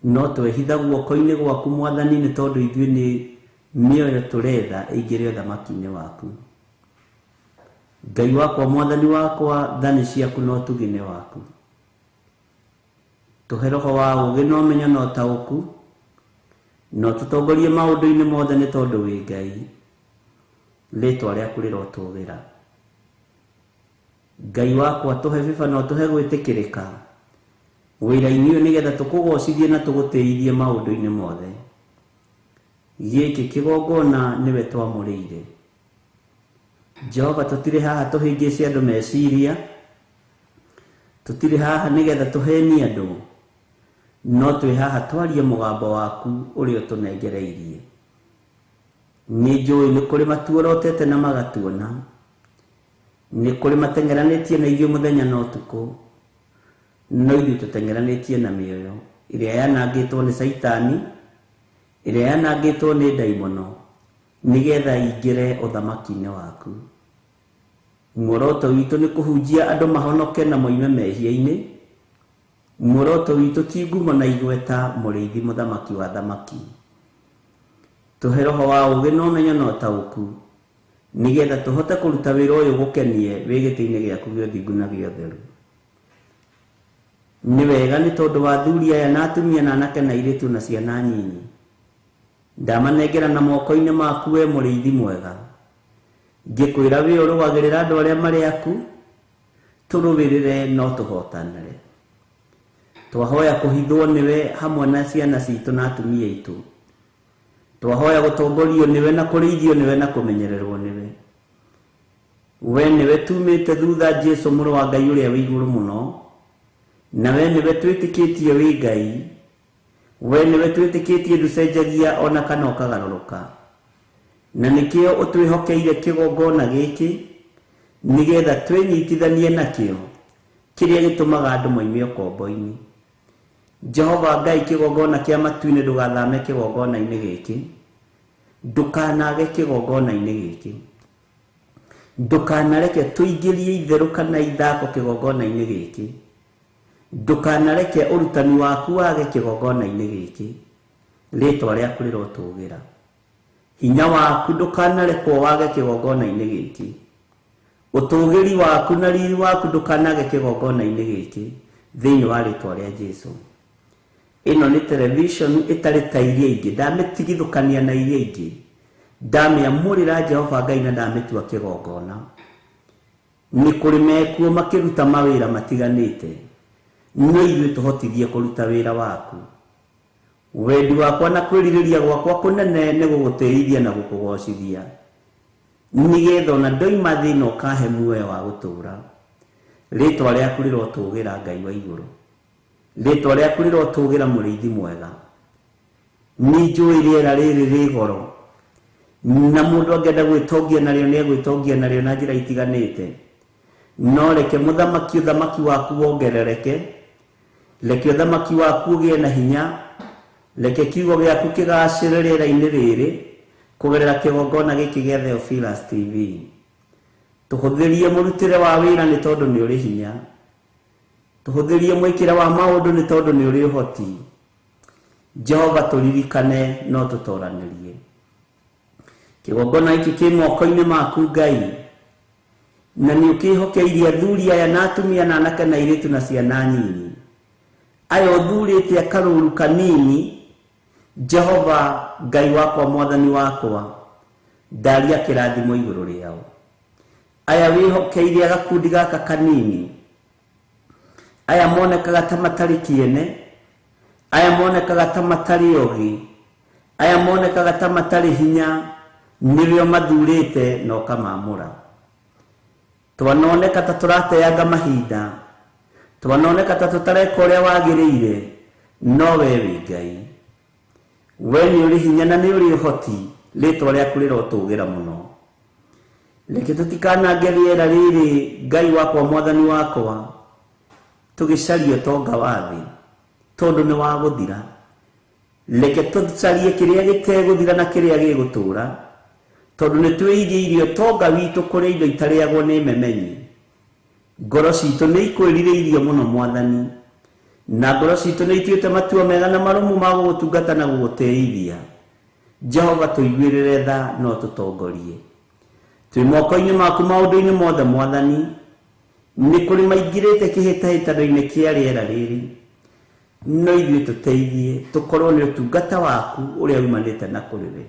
C: no twehitha guoko-inĩ gwaku Mwathani nĩ tondũ ithuĩ nĩ mĩoyo tũretha ĩingĩre ũthamaki-inĩ waku Ngai wakwa Mwathani wakwa thani ciaku no tugine waku tũhe Roho wa ũũgĩ na ũmenyo na ũtaũku no tũtongorie maũndũ-inĩ mothe nĩ tondũ wĩ Ngai rĩtwa rĩaku rĩrotũũgĩra Ngai wakwa tũhe biba no tũhe gwĩtĩkĩrĩka wĩra-inĩ ũyũ nĩgetha tũkũgocithie na tũgũtĩithie maũndũ-inĩ mothe gĩkĩ kĩgongona nĩwe twamũrĩire Jehova tũtirĩ haha tũhĩngĩce andũ meciria tũtirĩ haha nĩgetha tũhenie andũ no twĩ haha twarie mũgambo waku ũrĩa ũtũnengereirie nĩ njũĩ nĩ kũrĩ matuorotete na magatuona nĩ kũrĩ mateng'eranĩtie na ithuĩ mũthenya na ũtukũ no ithuĩ tũteng'eranĩtie na mĩoyo ĩrĩa yanangĩtwo nĩ Saitani ĩrĩa yanangĩtwo nĩ ndaimono nĩgetha ingĩre ũthamaki-inĩ waku muoroto witũ nĩ kũhunjia andũ mahonoke na moime mehia-inĩ muoroto witũ ti ngumo na igweta mũrĩithi mũthamaki wa thamaki tũhe Roho wa ũũgĩ na ũmenyo na ũtaũku nĩgetha tũhote kũruta wĩra ũyũ gũkenie wĩ gĩtĩ-inĩ gĩaku gĩa ũthingu na gĩa ũtheru nĩ wega nĩ tondũ wa athuri aya na atumia na anake na airĩtu na ciana nyinyi ndamanengera na moko-inĩ maku we mũrĩithi mwega ngĩkwĩra wĩ ũrũagĩrĩra andũ arĩa marĩ aku tũrũwĩrĩre no tũhotanĩre twahoya kũhithwo nĩwe hamwe na ciana citũ na atumia aitũ twahoya gũtongorio nĩwe na kũrĩithio nĩwe na kũmenyererwo nĩwe we nĩwe tumĩte thutha Jesũ mũrũ wa Ngai ũrĩa wĩ igũrũ mũno na we nĩwe twĩtĩkĩtie wĩ Ngai we nĩwe twĩtĩkĩtie ndũcenjagia ona kana ũkagarũrũka na nĩkĩo ũtwĩhokeire kĩgongona gĩkĩ nĩgetha twĩnyitithanie nakĩo kĩrĩa gĩtũmaga andũ moime ũkombo-inĩ Jehova Ngai kĩgongona kĩa matu-inĩ ndũgathame kĩgongona-inĩ gĩkĩ ndũkanage kĩgongona-inĩ gĩkĩ ndũkanareke tũingĩrie itherũ kana ithako kĩgongona-inĩ gĩkĩ ndũkanareke ũrutani waku wage kĩgongona-inĩ gĩkĩ rĩtwa rĩaku rĩrotũũgĩra hinya waku ndũkanarekwo wage kĩgongona-inĩ gĩkĩ ũtũũgĩri waku na riri waku ndũkanage kĩgongona-inĩ gĩkĩ thĩinĩ wa rĩtwa rĩa Jesũ ĩno nĩ television ĩtarĩ ta iria ingĩ ndamĩtigithũkania na iria ingĩ ndamĩamũrĩra Jehova Ngai na ndamĩtua kĩgongona, nĩ kũrĩ mekuo makĩruta mawĩra matiganĩte, no ithuĩ tũhotithie kũruta wĩra waku. Wendi wakwa na kwĩrirĩria gwakwa kũnene nĩ gũgũtĩithia na gũkũgocithia, nĩgetha ona ndoima thĩna ũkahe muoyo wa gũtũũra. Rĩtwa rĩaku rĩrotũũgĩra Ngai wa igũrũ, rĩtwa rĩaku rĩrotũũgĩra mũrĩithi mwega. Nĩ njũĩ rĩera rĩrĩ rĩ goro, na mũndũ angĩenda gwĩtongia narĩo nĩ egwĩtongia narĩo na njĩra itiganĩte, no reke ũthamaki waku wongerereke, reke ũthamaki waku ũgĩe na hinya, reke kiugo gĩaku kĩgacĩre rĩera-inĩ rĩrĩ kũgerera kĩgongona gĩkĩ gĩa Theophilus TV. Tũhũthĩrie mũrutĩre wa wĩra nĩ tondũ nĩ ũrĩ hinya, tũhũthĩrie mwĩkĩre wa maũndũ nĩ tondũ nĩ ũrĩ ũhoti. Jehova tũririkane no tũtoranĩrie. Kĩgongona gĩkĩ kĩ moko-inĩ maku Ngai, na nĩ ũkĩhokeirie athuri aya na atumia na anake na airĩtu na ciana nyinyi aya ũthurĩte akarũru kanini. Jehova Ngai wakwa mwathani wakwa, ndaria kĩrathimo igũrũ rĩao. Aya wĩhokeirie agakundi gaka kanini, aya monekaga ta matarĩ kĩene, aya monekaga ta matarĩ ogi, aya monekaga ta matarĩ hinya, nĩrĩo mathurĩte na ũkamamũra. Twanoneka ta tũrateanga mahinda, twanoneka ta tũtareka ũrĩa wagĩrĩire, no we wĩ Ngai. We nĩ ũrĩ hinya na nĩ ũrĩ ũhoti, rĩtwa rĩaku rĩrotũũgĩra mũno. Reke tũtikanange rĩera rĩrĩ Ngai wakwa mwathani wakwa, tũgĩcarie ũtonga wa thĩ tondũ nĩ wa gũthira. Reke tũcarie kĩrĩa gĩtegũthira na kĩrĩa gĩgũtũũra, tondũ nĩ twĩigĩire ũtonga witũ kũrĩ indo itarĩagwo nĩ memenyi. Ngoro citũ nĩ ikwĩrirĩirie mũno Mwathani, na ngoro citũ nĩ ituĩte matua mega na marũmu ma gũgũtungata na gũgũtĩithia. Jehova tũiguĩrĩre tha no tũtongorie. Twĩ moko-inĩ maku maũndũ-inĩ mothe Mwathani, nĩ kũrĩ maingĩrĩte kĩhĩtahĩtano-inĩ kĩa rĩera rĩrĩ, no ithuĩ tũteithie tũkorwo nĩ ũtungata waku ũrĩa umanĩte na kũrĩ we.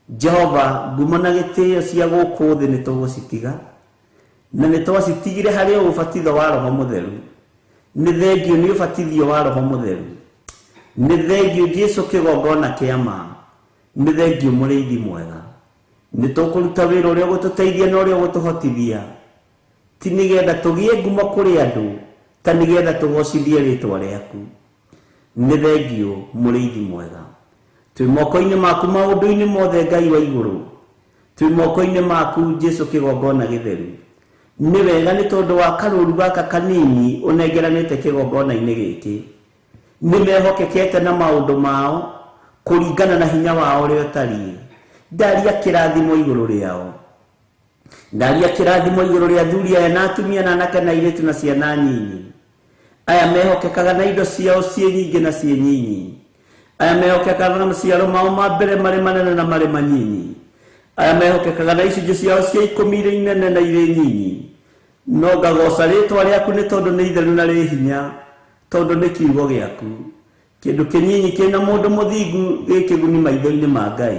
C: Jehova, ngumo na gĩtĩo cia gũkũ thĩ nĩ tũgũcitiga, na nĩ twacitigire harĩ ũbatitho wa Roho Mũtheru. Nĩ thengio nĩ ũbatithio wa Roho Mũtheru, nĩ thengio Jesũ kĩgongona kĩa ma, nĩ thengio mũrĩithi mwega. Nĩ tũkũruta wĩra ũrĩa ũgũtũteithia na ũrĩa ũgũtũhotithia, ti nĩgetha tũgĩe ngumo kũrĩ andũ, ta nĩgetha tũgocithie rĩtwa rĩaku. Nĩ thengio mũrĩithi mwega. Twĩ moko-inĩ maku maũndũ-inĩ mothe Ngai wa igũrũ, twĩ moko-inĩ maku Jesũ kĩgongona gĩtheru. Nĩ wega nĩ tondũ wa karũru gaka kanini ũnengeranĩte kĩgongona-inĩ gĩkĩ. Nĩ mehokekete na maũndũ mao kũringana na hinya wao ũrĩa ũtariĩ. Ndaria kĩrathimo igũrũ rĩao, ndaria kĩrathimo igũrũ rĩa athuri aya na atumia na anake na airĩtu na ciana nyinyi. Aya mehokekaga na indo ciao ciĩ nyingĩ na ciĩ nyinyi. Aya mehokekaga na maciaro mao ma mbere marĩ manene na marĩ manyinyi. Aya mehokekaga na icunjĩ ciao cia ikũmi irĩ nene na irĩ nyinyi. No ngagoca rĩtwa rĩaku nĩ tondũ nĩ itheru na rĩ hinya, tondũ nĩ kiugo gĩaku. Kĩndũ kĩnyinyi kĩna mũndũ mũthingu gĩ kĩguni maitho-inĩ ma Ngai.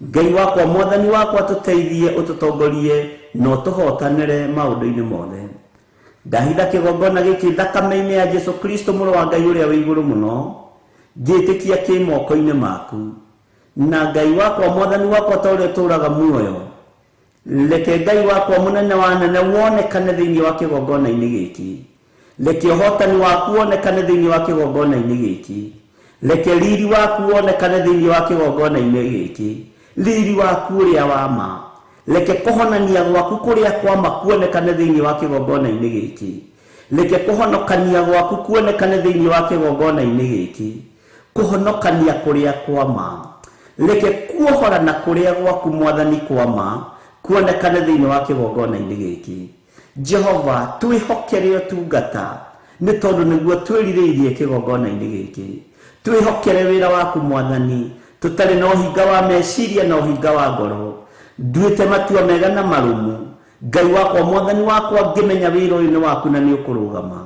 C: Ngai wakwa mwathani wakwa tũteithie, ũtũtongorie na ũtũhotanĩre maũndũ-inĩ mothe. Ndahitha kĩgongona gĩkĩ thakame-inĩ ya Jesũ Kristo mũrũ wa Ngai ũrĩa wĩ igũrũ mũno, ngĩtĩkia kĩ moko-inĩ maku. Na Ngai wakwa mwathani wakwa ta ũrĩa ũtũũraga muoyo, reke Ngai wakwa mũnene wa nene wonekane thĩinĩ wa kĩgongona-inĩ gĩkĩ. Reke ũhotani waku wonekane thĩinĩ wa kĩgongona-inĩ gĩkĩ. Reke riri waku wonekane thĩinĩ wa kĩgongona-inĩ gĩkĩ. Riri waku ũrĩa wa ma. Reke kũhonania gwaku kũrĩa kwa ma kuonekane thĩinĩ wa kĩgongona-inĩ gĩkĩ. Reke kũhonokania gwaku kuonekane thĩinĩ wa kĩgongona-inĩ gĩkĩ. Kũhonokania kũrĩa kwa ma. Reke kuohora na kũrĩa gwaku Mwathani kwa ma kuonekane thĩinĩ wa kĩgongona-inĩ gĩkĩ. Jehova, twĩhokere ũtungata nĩ tondũ nĩguo twĩrirĩirie kĩgongona-inĩ gĩkĩ. Twĩhokere wĩra waku Mwathani, tũtarĩ na ũhinga wa meciria na ũhinga wa ngoro. Nduĩte matua mega na marũmu. Ngai wakwa Mwathani wakwa, ngĩmenya wĩra ũyũ nĩ waku na nĩ ũkũrũgama.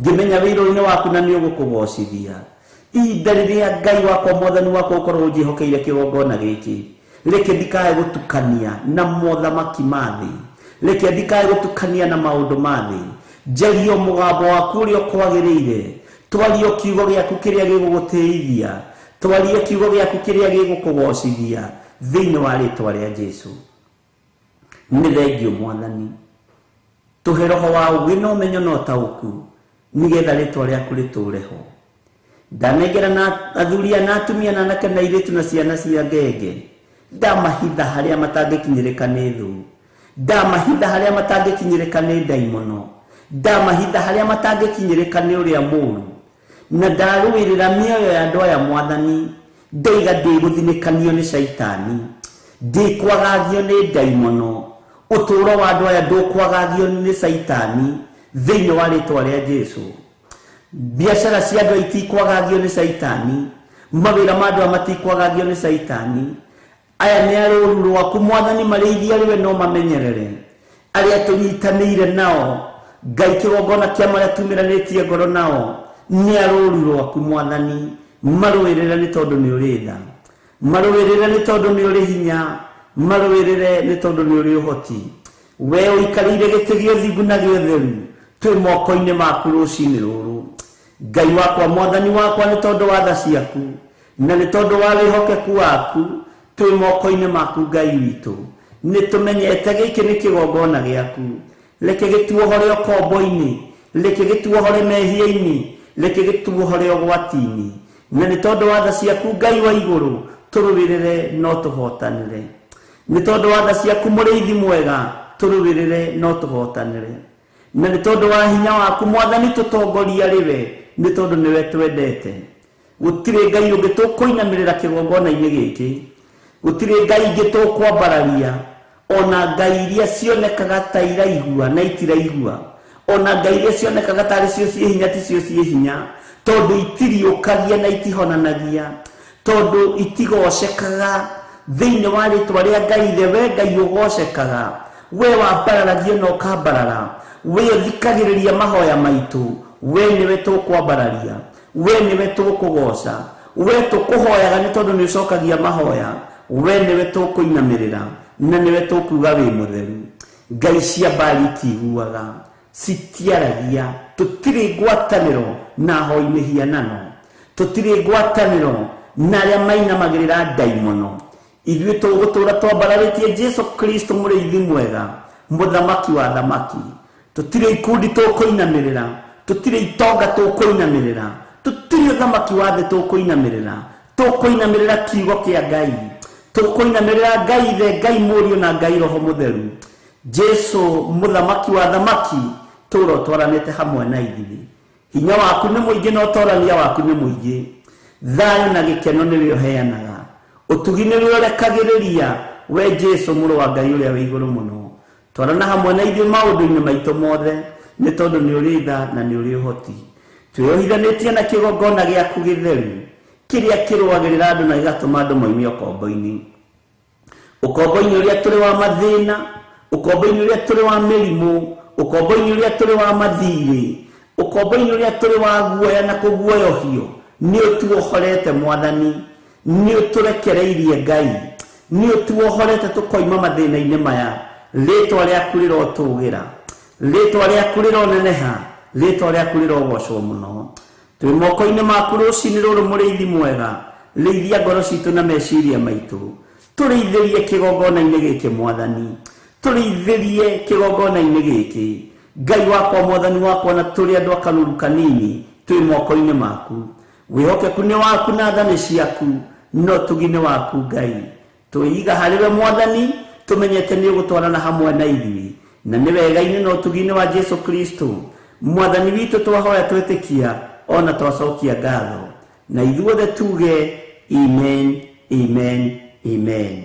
C: Ngĩmenya wĩra ũyũ nĩ waku na nĩ ũgũkũgocithia. Ihinda rĩrĩa Ngai wakwa Mwathani wakwa ũkorwo ũnjĩhokeire kĩgongona gĩkĩ, reke ndikae gutukania na mothamaki mathi, reke ndikae gutukania na maundu mathi. Njario mugambo waku uria kwagirire, twario kiugo giaku kiria giguguteithia, twarie kiugo giaku kiria gigukugocithia thiini wa ritwa ria Jesu. Ni thengio Mwathani, tuhe roho wa ugi na umenyo na utauku, nigetha ritwa riaku ritureho. Ndanengera na athuria na atumia na anake na airitu na ciana cia ngenge, ndamahitha haria matangikinyirika ni thu, ndamahitha haria matangikinyirika ni daimono, ndamahitha haria matangikinyirika ni uria muru, na ndaruirira mioyo ya andu aya Mwathani, ndaiga ndiguthinĩkanio ni shaitani, ndikwagagio ni daimono, uturo wa andu aya ndukwagagio ni shaitani thiini wa ritwa ria Jesu. Biashara cia andu itikwagagio ni shaitani, mawira ma andu amatikwagagio ni shaitani. Aya ni arũru rwaku Mwathani, marĩithia rĩwe no mamenyerere, aria tunyitanĩire nao, Ngai kĩgongona kĩa marĩa tumiranĩtie ngoro nao, ni arũru rwaku Mwathani, marũĩrĩre nĩ tondũ nĩ ũrĩ tha, marũĩrĩre nĩ tondũ nĩ ũrĩ hinya, marũĩrĩre nĩ tondũ nĩ ũrĩ ũhoti. We ũikarĩire gĩtĩ gĩa ũthingu na gĩa ũtheru, twĩ moko-inĩ maku rũcinĩ rũrũ. Ngai wakwa Mwathani wakwa, nĩ tondũ wa tha ciaku na nĩ tondũ wa wĩhokeku waku, twĩ moko-inĩ maku Ngai witũ. Nĩ tũmenyete gĩkĩ nĩ kĩgongona gĩaku, reke gĩtuohore ũkombo-inĩ, reke gĩtuohore mehia-inĩ, reke gĩtuohore ũgwati-inĩ, na nĩ tondũ wa tha ciaku Ngai wa igũrũ, tũrũĩrĩre no tũhotanĩre. Nĩ tondũ wa tha ciaku mũrĩithi mwega, tũrũĩrĩre no tũhotanĩre. Na nĩ tondũ wa hinya waku Mwathani, tũtongoria rĩwe, nĩ tondũ nĩwe twendete. Gũtirĩ Ngai ũngĩ tũkũinamĩrĩra kĩgongona-inĩ gĩkĩ, gũtirĩ Ngai ingĩ tũkwambararia, ona Ngai iria cionekaga ta iraigua na itiraigua, ona Ngai iria cionekaga tarĩ cio ciĩ hinya ti cio ciĩ hinya, tondũ itiriũkagia na itihonanagia, tondũ itigocekaga thĩinĩ wa rĩtwa rĩa Ngai. Ithe, we Ngai ũgocekaga, we wambararagia na ũkambarara, we ũthikagĩrĩria mahoya maitũ, we nĩwe tũkwambararia, we nĩwe tũkũgoca, we tũkũhoyaga nĩ tondũ nĩ ũcokagia mahoya, we nĩwe tũkũinamĩrĩra, na nĩwe tũkuga wĩ mũtheru. Ngai cia Baali itiguaga, citiaragia, tũtirĩ ngwatanĩro na hoi mĩhianano, tũtirĩ ngwatanĩro na arĩa mainamagĩrĩra daimono. Ithuĩ tũgũtũũra twambararĩtie Jesu Kristo mũrĩithi mwega, mũthamaki wa thamaki. Tũtirĩ ikundi tũkũinamĩrĩra, tũtirĩ itonga tũkũinamĩrĩra, tũtirĩ ũthamaki wa thĩ tũkũinamĩrĩra, tũkũinamĩrĩra kiugo kĩa Ngai, tũkũinamĩrĩra Ngai Ithe, Ngai Mũriũ na Ngai Roho Mũtheru. Jesu mũthamaki wa thamaki, tũũra ũtwaranĩte hamwe na ithuĩ. Hinya waku nĩ mũingĩ na ũtorania waku nĩ mũingĩ, thayũ na gĩkeno nĩwe ũheanaga, ũtugi nĩwe ũrekagĩrĩria, we Jesu mũrũ wa Ngai ũrĩa wĩ igũrũ mũno. Twarana hamwe na ithuĩ maũndũ-inĩ maitũ mothe, nĩ tondũ nĩ ũrĩ tha na nĩ ũrĩ ũhoti. Twĩyohithanĩtie na kĩgongona gĩaku gĩtheru, kĩrĩa kĩrũagĩrĩra andũ na gĩgatũma andũ moime ũkombo-inĩ, ũkombo-inĩ ũrĩa tũrĩ wa mathĩna, ũkombo-inĩ ũrĩa tũrĩ wa mĩrimũ, ũkombo-inĩ ũrĩa tũrĩ wa mathirĩ, ũkombo-inĩ ũrĩa tũrĩ wa guoya na kũguoyohio. Nĩ ũtuohorete Mwathani, nĩ ũtũrekereirie Ngai, nĩ ũtuohorete tũkoima mathĩna-inĩ maya. Rĩtwa rĩaku rĩrotũgĩra, rĩtwa rĩaku rĩroneneha, rĩtwa rĩaku rĩrogocwo mũno. Twĩ moko-inĩ maku rũcinĩ rũrũ mũrĩithi mwega, rĩithia ngoro citũ na meciria maitũ, tũrĩithĩrie kĩgongona-inĩ gĩkĩ Mwathani, tũrĩithĩrie kĩgongona-inĩ gĩkĩ. Ngai wakwa Mwathani wakwa, na tũrĩ andũ akanuru kanini, twĩ moko-inĩ maku. Wĩhokeku nĩ waku na tha nĩ ciaku, no tugi nĩ waku Ngai. Twĩiga harĩwe Mwathani, tũmenyete nĩ ũgũtwarana hamwe na ithuĩ, na nĩ wega-inĩ na ũtugi-inĩ wa Jesu Kristo Mwathani witũ twahoya twĩtĩkia, ona twacokia ngatho, na ithuothe tuge amen, amen, amen.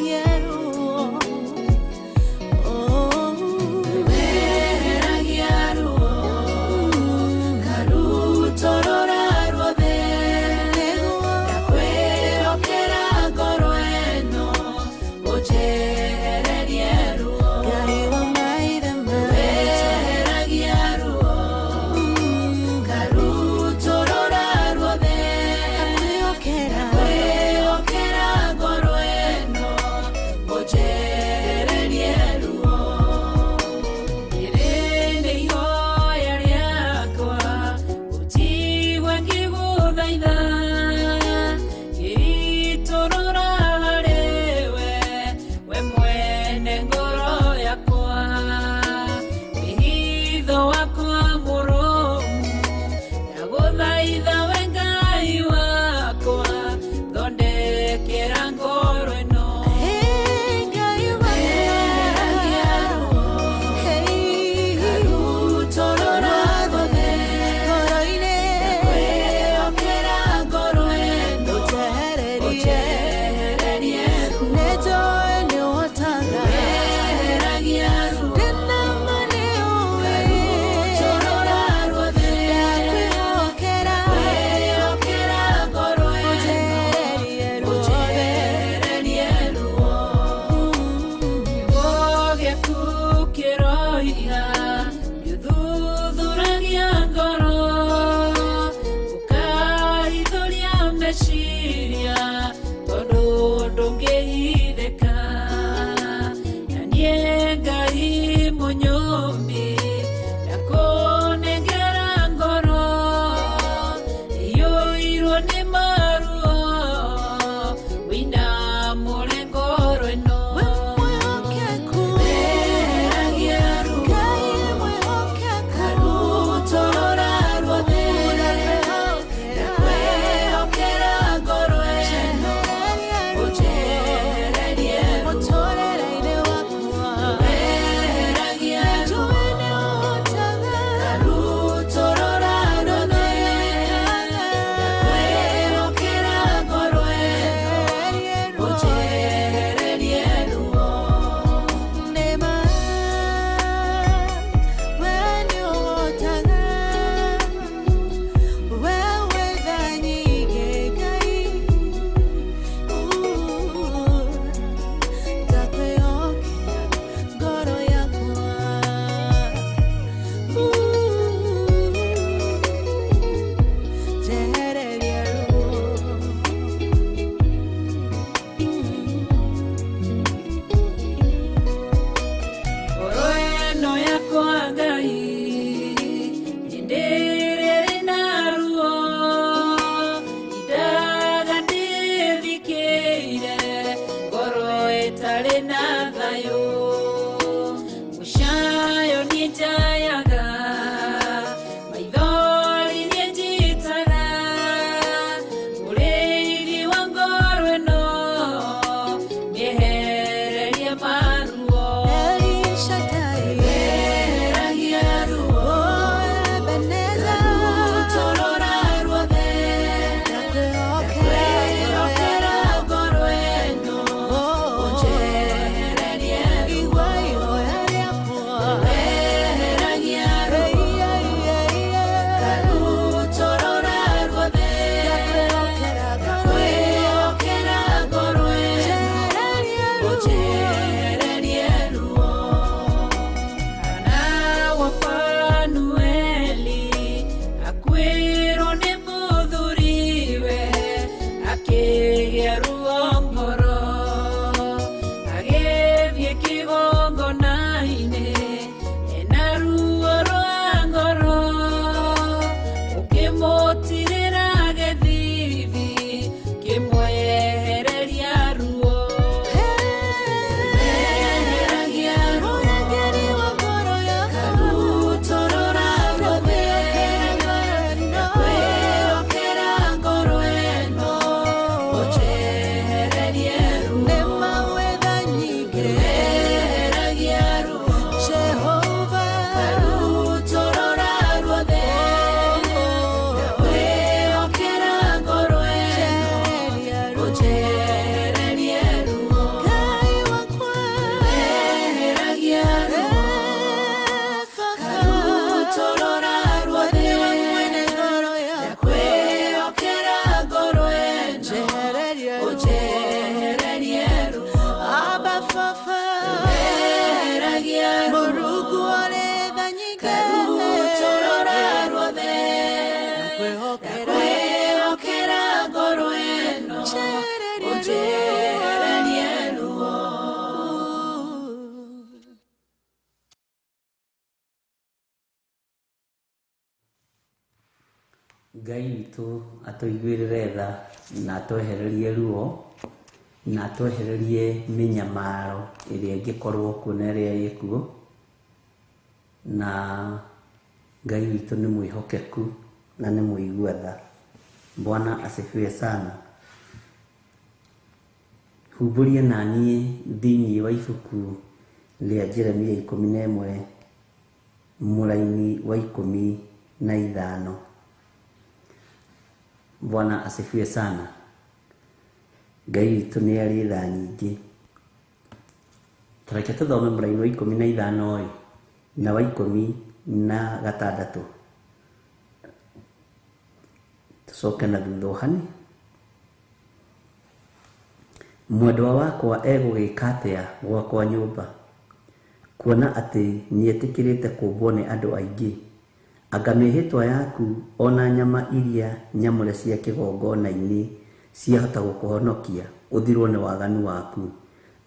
F: Yeah.
B: iga yuthuragia ngoro ukaithuria meciria tondu ndungihithika na nie Ngai munyumbi ndakunengera ngoro iyuirwo ni maruo wina murengoro ino
C: Ngai witũ atuiguĩrĩre tha na atwehererie ruo na atwehererie mĩnyamaro ĩrĩa ĩngĩkorwo kuo na ĩrĩa ĩkuo, na Ngai witũ nĩ mwĩhokeku na nĩ mũigua tha. Bwana asifiwe sana. Humbũria na niĩ thĩinĩ wa ibuku rĩa Jeremia 11 mũraini wa 15. Bwana asifiwe sana. Ngai witũ nĩ arĩ tha nyingĩ. Tareke tũthome mũraini wa 15 na wa 16. Tucoke na thutha-inĩ. Mwendwa wakwa egũgĩka atĩa gwakwa nyũmba? kuona ati nietikirite kumbwo ni andu aingi, anga mihitwa yaku ona nyama iria nyamure cia kigongona-ini ciahota gukuhonokia uthirwo ni waganu waku,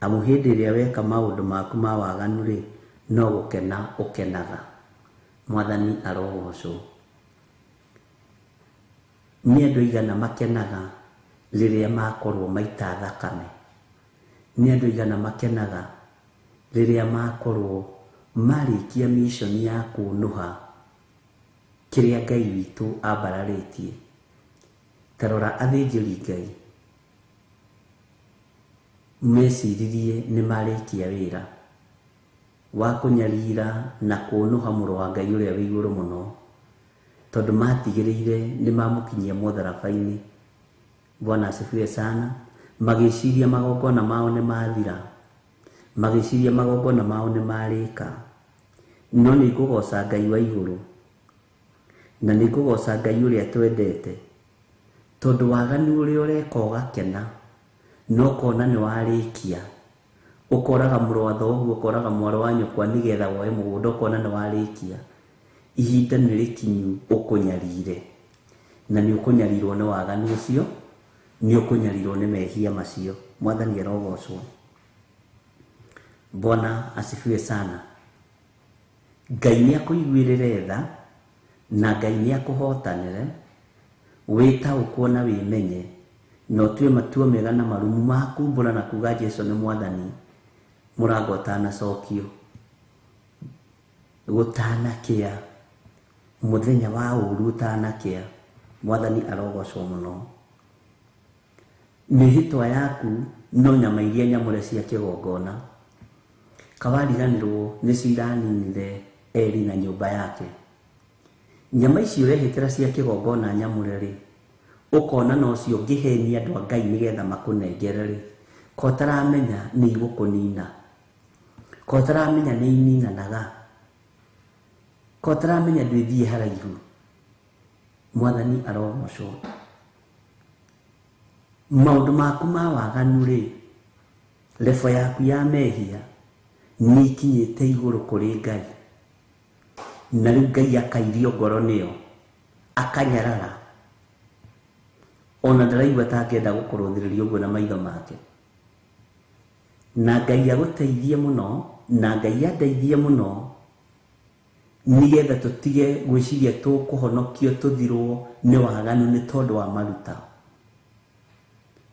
C: amu hindi iria weka maundu maku ma waganu ri no gukena ukenaga. Mwathani arogocwo. Ni andu igana makenaga riria makorwo maita thakame? Ni andu igana makenaga riria makorwo marikia mission ya kunuha kiria Ngai witu ambararitie? Tarora athinjiri Ngai mesiririe ni marikia wira wa kunyarira na kunuha muru wa Ngai uria wi iguru muno, tondu matigiriire ni mamukinyia mutharabaini. Bwana asifiwe sana. Magiciria magongona mao ni mathira, magiciria magongona mao ni marika, no ni kugoca Ngai wa iguru na ni kugoca Ngai uria twendete, tondu waganu uria ureka ugakena no kona ni warikia, ukoraga muru wa thoguo, ukoraga mwaru wa nyukwa nigetha woe mugunda, ukona ni warikia, ihinda ni rikinyu ukunyarire, na ni ukunyarirwo ni waganu ucio, ni ukunyarirwo ni mehia macio. Mwathani arogocwo. Bwana asifiwe sana. Ngai ni akuiguirire tha na Ngai ni akuhotanire, witaukwo na wimenye no tue matuo mega na marumu makumbura na kuga Jesu ni Mwathani. Murango utanacokio, gutanakia, muthenya wa uru utanakia. Mwathani arogocwo muno. Mihitwa yaku no nyama iria nyamure cia kigongona, kawariganirwo ni ciraninire Eli na nyumba yake. Nyama icio urehitira cia kigongona nyamure ri, ukona no cio ngiheni andu a Ngai nigetha makunengere ri, ko taramenya ni igukunina, ko taramenya ni ininanaga, ko taramenya ndwithie haraihu. Mwathani arogocwo. Maundu maku ma waganu ri, levo yaku ya mehia ni ikinyite iguru kuri Ngai, na riu Ngai akairio ngoro niyo, akanyarara, ona ndaraigua tangenda gukuruthiriria uguo na maitho make. Na Ngai aguteithie muno, na Ngai andeithie muno, nigetha tutige gwiciria tukuhonokio tuthirwo ni waganu ni tondu wa maruta.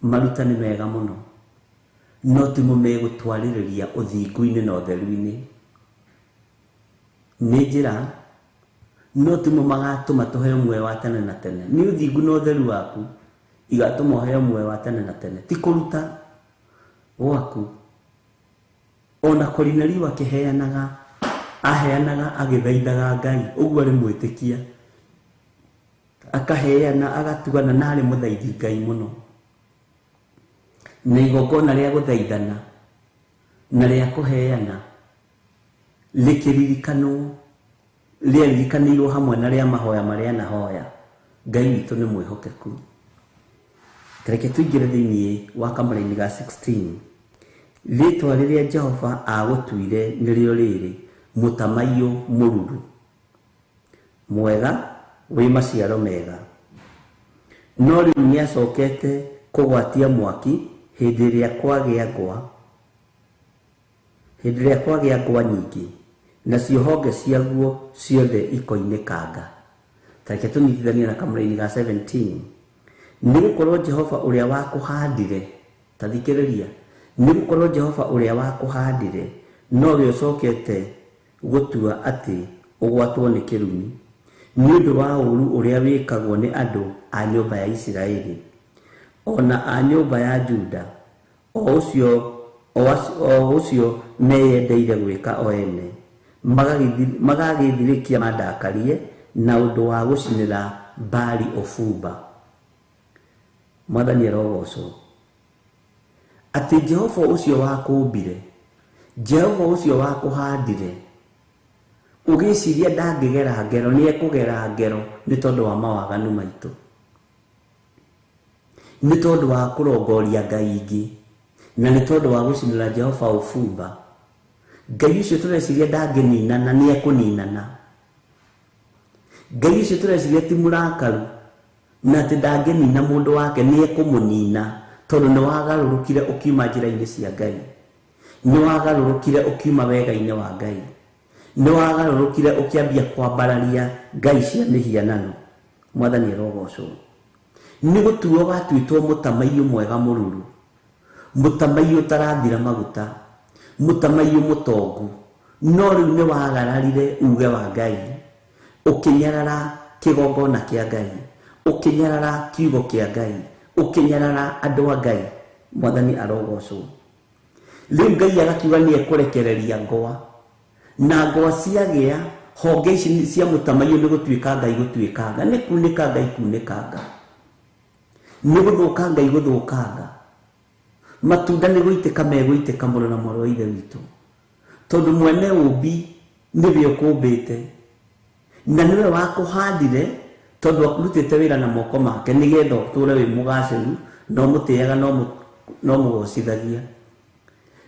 C: Maruta ni mega muno, no timo megutwaririria uthingu-ini na utheru-ini. Ni njira no timo magatuma tuheo muoyo wa tene na tene. Ni uthingu na utheru waku igatuma uheo muoyo wa tene na tene, ti kuruta gwaku. Ona Korinelio akiheanaga, aheanaga agithaithaga Ngai, uguo ari mwitikia, akaheana agatugana na ari muthaithi Ngai muno. Na igongona ria guthaithana na ria kuheana likiririkano riririkanirwo hamwe na ria mahoya maria nahoya. Ngai witu ni mwihokeku. Reke tuingire thiini wa kamara-ini ga 16. Ritwa riria Jehova agutuire nirio riri, mutamaio mururu, mwega wi maciaro mega. No riu niacokete kugwatia mwaki hindi iria kwagia ngwa nyingi, nacio honge ciaguo ciothe ikoinĩkanga. Tareke tunyitithanie na kamara-ini ga 17. Ni gukorwo Jehova uria wakuhandire, tathikiriria, ni gukorwo Jehova uria wakuhandire no we ucokete gutua ati ugwatwo ni kirumi, ni undu wa uru uria wikagwo ni andu a nyumba ya Isiraeli, ona a nyumba ya Juda, o ucio meyendeire gwika o ene, magagithirikia madakarie na undu wa gucinira Baali ofumba. Mwathani arogocwo. Ati Jehova ucio wakumbire, Jehova ucio wakuhandire, ugiciria ndangigera ngero, ni ekugera ngero ni tondu wa mawaganu maitu, ni tondu wa kurongoria Ngai ingi, na ni tondu wa gucinira Jehova ofumba, Ngai ucio tureciria ndangeninana ni ekuninana. Ngai ucio tureciria ti murakaru na ati ndangenina mundu wake ni ekumunina tondu ni wagarurukire ukiuma njira-ini cia Ngai. Ni wagarurukire ukiuma wega-ini wa Ngai. Ni wagarurukire ukiambia kwambararia ngai cia mihianano. Mwathani arogocwo. Ni gutuo watuitwo mutamaiyo mwega mururu. Mutamaiyo utarathira maguta. Mutamaiyo mutongu. No riu ni wagararire uge wa Ngai. Ukinyarara kigongona kia Ngai. Ukinyarara kiugo kia Ngai. Ukinyarara andu a Ngai. Mwathani arogocwo. Riu Ngai agakiuga ni ekurekereria ngoa. Na ngoa ciagia honge ici cia mutamaiyo ni gutuika Ngai gutuikanga. Ni kunika Ngai kunikanga. Ni guthuka Ngai guthukanga. Matunda ni guiteka megũitĩka mũno na mwarĩ wa ithe witũ. Tondu mwene ũmbi nĩwe ũkũmbĩte. Na nĩwe wakũhandire tondu akurutĩte wĩra na moko make nĩgetha ũtũũre wĩ mũgacĩru no mũtĩaga no mũgocithagia.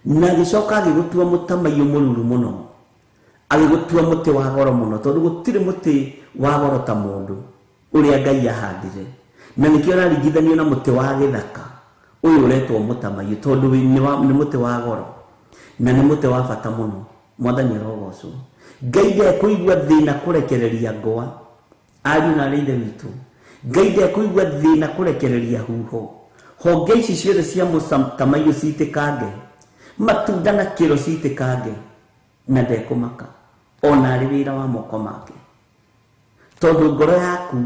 C: Na agĩcoka agĩgũtua mũtamaiyũ mũruru mũno. Agĩgũtua mũtĩ wa goro mũno tondu gũtirĩ mũtĩ wa goro ta mũndũ ũrĩa Ngai ahandire. Na nĩkĩo ũraringithanio na mũtĩ wa gĩthaka ũyũ ũretwo mũtamaiyũ tondu nĩ mũtĩ wa goro na nĩ mũtĩ wa bata mũno. Mwathani arogocwo. Ngai ndekũigua thĩna kũrekereria ngoa. Ariũ na arĩ ithe witũ. Ngai ndekũigua thĩna kũrekereria huho. Honge ici ciothe cia mũtamaiyũ citĩkange. Matunda na kĩro citĩkange. Na ndekũmaka. Ona arĩ wĩra wa moko make. Tondu ngoro yaku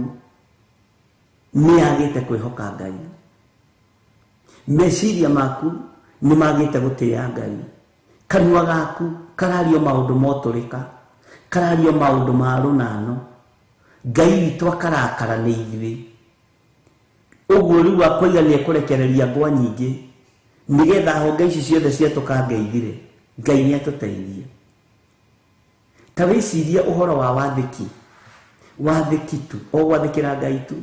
C: nĩ yagĩte kwĩhoka Ngai. Meciria maku nĩ magĩte gũtĩĩa Ngai. Kanua gaku karario maũndũ motũrĩka. Karario maũndũ ma rũnano. Ngai witũ akarakara nĩ ithuĩ. Ũguo rĩu akoiga nĩ ekũrekereria ngoa nyingĩ nĩgetha honge ici ciothe ciatũkange ithire. Ngai nĩ atũteithie. Ta wĩcirie ũhoro wa wathĩki. Wathĩki tu. O gwathĩkĩra Ngai tu.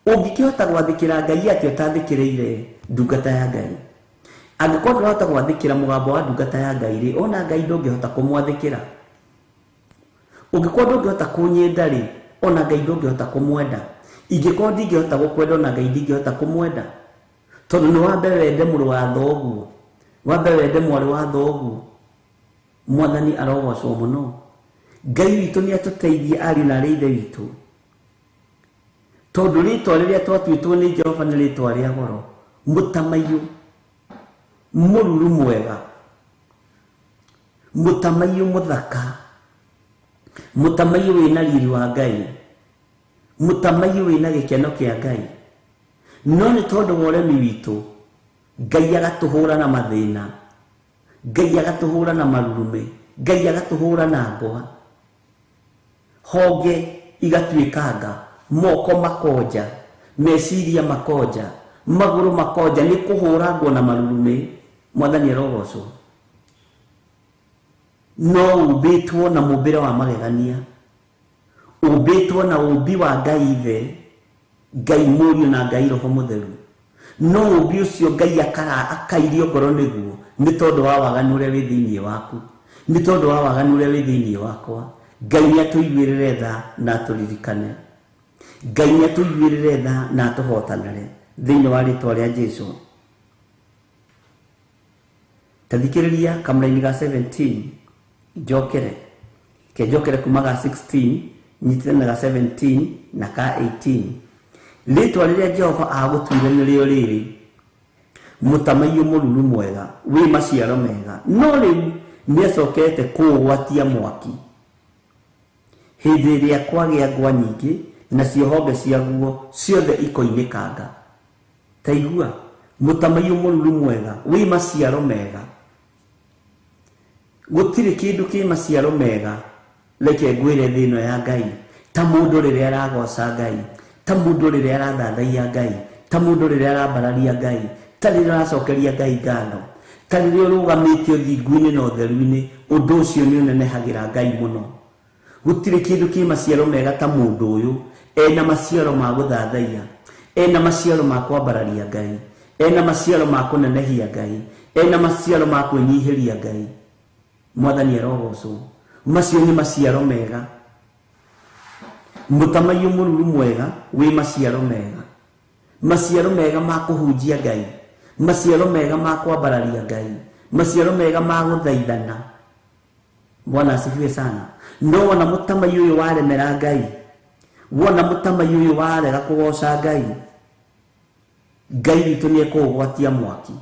C: Ũngĩkĩhota gwathĩkĩra Ngai atĩ ũtathĩkĩrĩire ndungata ya Ngai. Angĩkorwo ndũrahota gwathĩkĩra mũgambo wa ndungata ya Ngai rĩ, ona Ngai ndũngĩhota kũmwathĩkĩra. Ũngĩkorwo ndũngĩhota kũnyenda rĩ, ona Ngai ndũngĩhota kũmwenda. Ingĩkorwo ndingĩhota gũkwenda ona Ngai ndingĩhota kũmwenda. Tondũ nĩ wambe wende mũrũ wa thoguo. Wambe wende mwarĩ wa thoguo. Mwathani arogocwo mũno. Ngai witũ nĩ atũteithie ariũ na arĩ ithe witũ. Tondu rĩtwa rĩrĩa twatuĩtwo nĩ Jehova nĩ rĩtwa rĩa goro. Mũtamaiyũ mũruru mwega. Mũtamaiyũ mũthaka. Mũtamaiyũ wĩna riri wa Ngai. Mũtamaiyũ wĩna gĩkeno kĩa Ngai. No nĩ tondu wa ũremi witũ Ngai agatũhũra na mathĩna. Ngai agatũhũra na marurume. Ngai agatũhũra na ngoa. Honge igatuĩkanga. Moko makonja. Meciria makonja. Magũrũ makonja nĩ kũhũrangwo na marurume. Mwathani arogocwo. No ũmbĩtwo na mũmbĩre wa magegania. Ũmbĩtwo na ũmbi wa Ngai ithe. Ngai mũriũ na Ngai roho mũtheru. No ũmbi ũcio Ngai akairio ngoro nĩguo nĩ tondu wa waganu ũrĩa wĩ thĩinĩ waku. Nĩ tondu wa waganu ũrĩa wĩ thĩinĩ wakwa. Ngai nĩ atũiguĩrĩre tha na atũririkane. Ngai nĩ atũiguĩrĩre tha na atũhotanĩre thĩinĩ wa rĩtwa rĩa Jesũ. Tathikĩrĩria kamũra-inĩ ga 17 njokere kuma ga 16 nyitĩte na ga 17 na ka 18. Rĩtwa rĩrĩa Jehova agũtuire nĩrĩo rĩrĩ mũtamaiyũ mũruru mwega wĩ maciaro mega. No rĩu nĩ acokete kũũgwatia mwaki hĩndĩ ĩrĩa kwagĩa ngoa nyingĩ nacio honge ciaguo ciothe ikoinĩkanga. Ta igua mũtamaiyũ mũruru mwega wĩ maciaro mega. Gũtirĩ kĩndũ kĩ maciaro mega reke ngwĩre thĩ ĩno ya Ngai ta mũndũ rĩrĩa aragoca Ngai, ta mũndũ rĩrĩa arathathaiya Ngai, ta mũndũ rĩrĩa arambararia Ngai, ta rĩrĩa aracokeria Ngai ngatho, ta rĩrĩa ũrũgamĩte ũthingu-inĩ na ũtheru-inĩ. Ũndũ ũcio nĩ ũnenehagĩra Ngai mũno. Gũtirĩ kĩndũ kĩ maciaro mega ta mũndũ ũyũ ena maciaro ma gũthathaiya, ena maciaro ma kwambararia Ngai, ena maciaro ma kũnenehia Ngai, ena maciaro ma kwĩnyihĩria Ngai. mwathani arogocwo macio ni maciaro mega mutamaiyũ mũruru mwega wĩ maciaro mega ma kũhunjia Ngai, maciaro mega ma kwambararia Ngai, maciaro mega ma gũthaithana. Bwana asifiwe sana. No wona mutamaiyũ ũyũ waremera Ngai, wona mutamaiyũ ũyũ warega kũgoca Ngai, Ngai witũ nĩ ekũgwatia mwaki.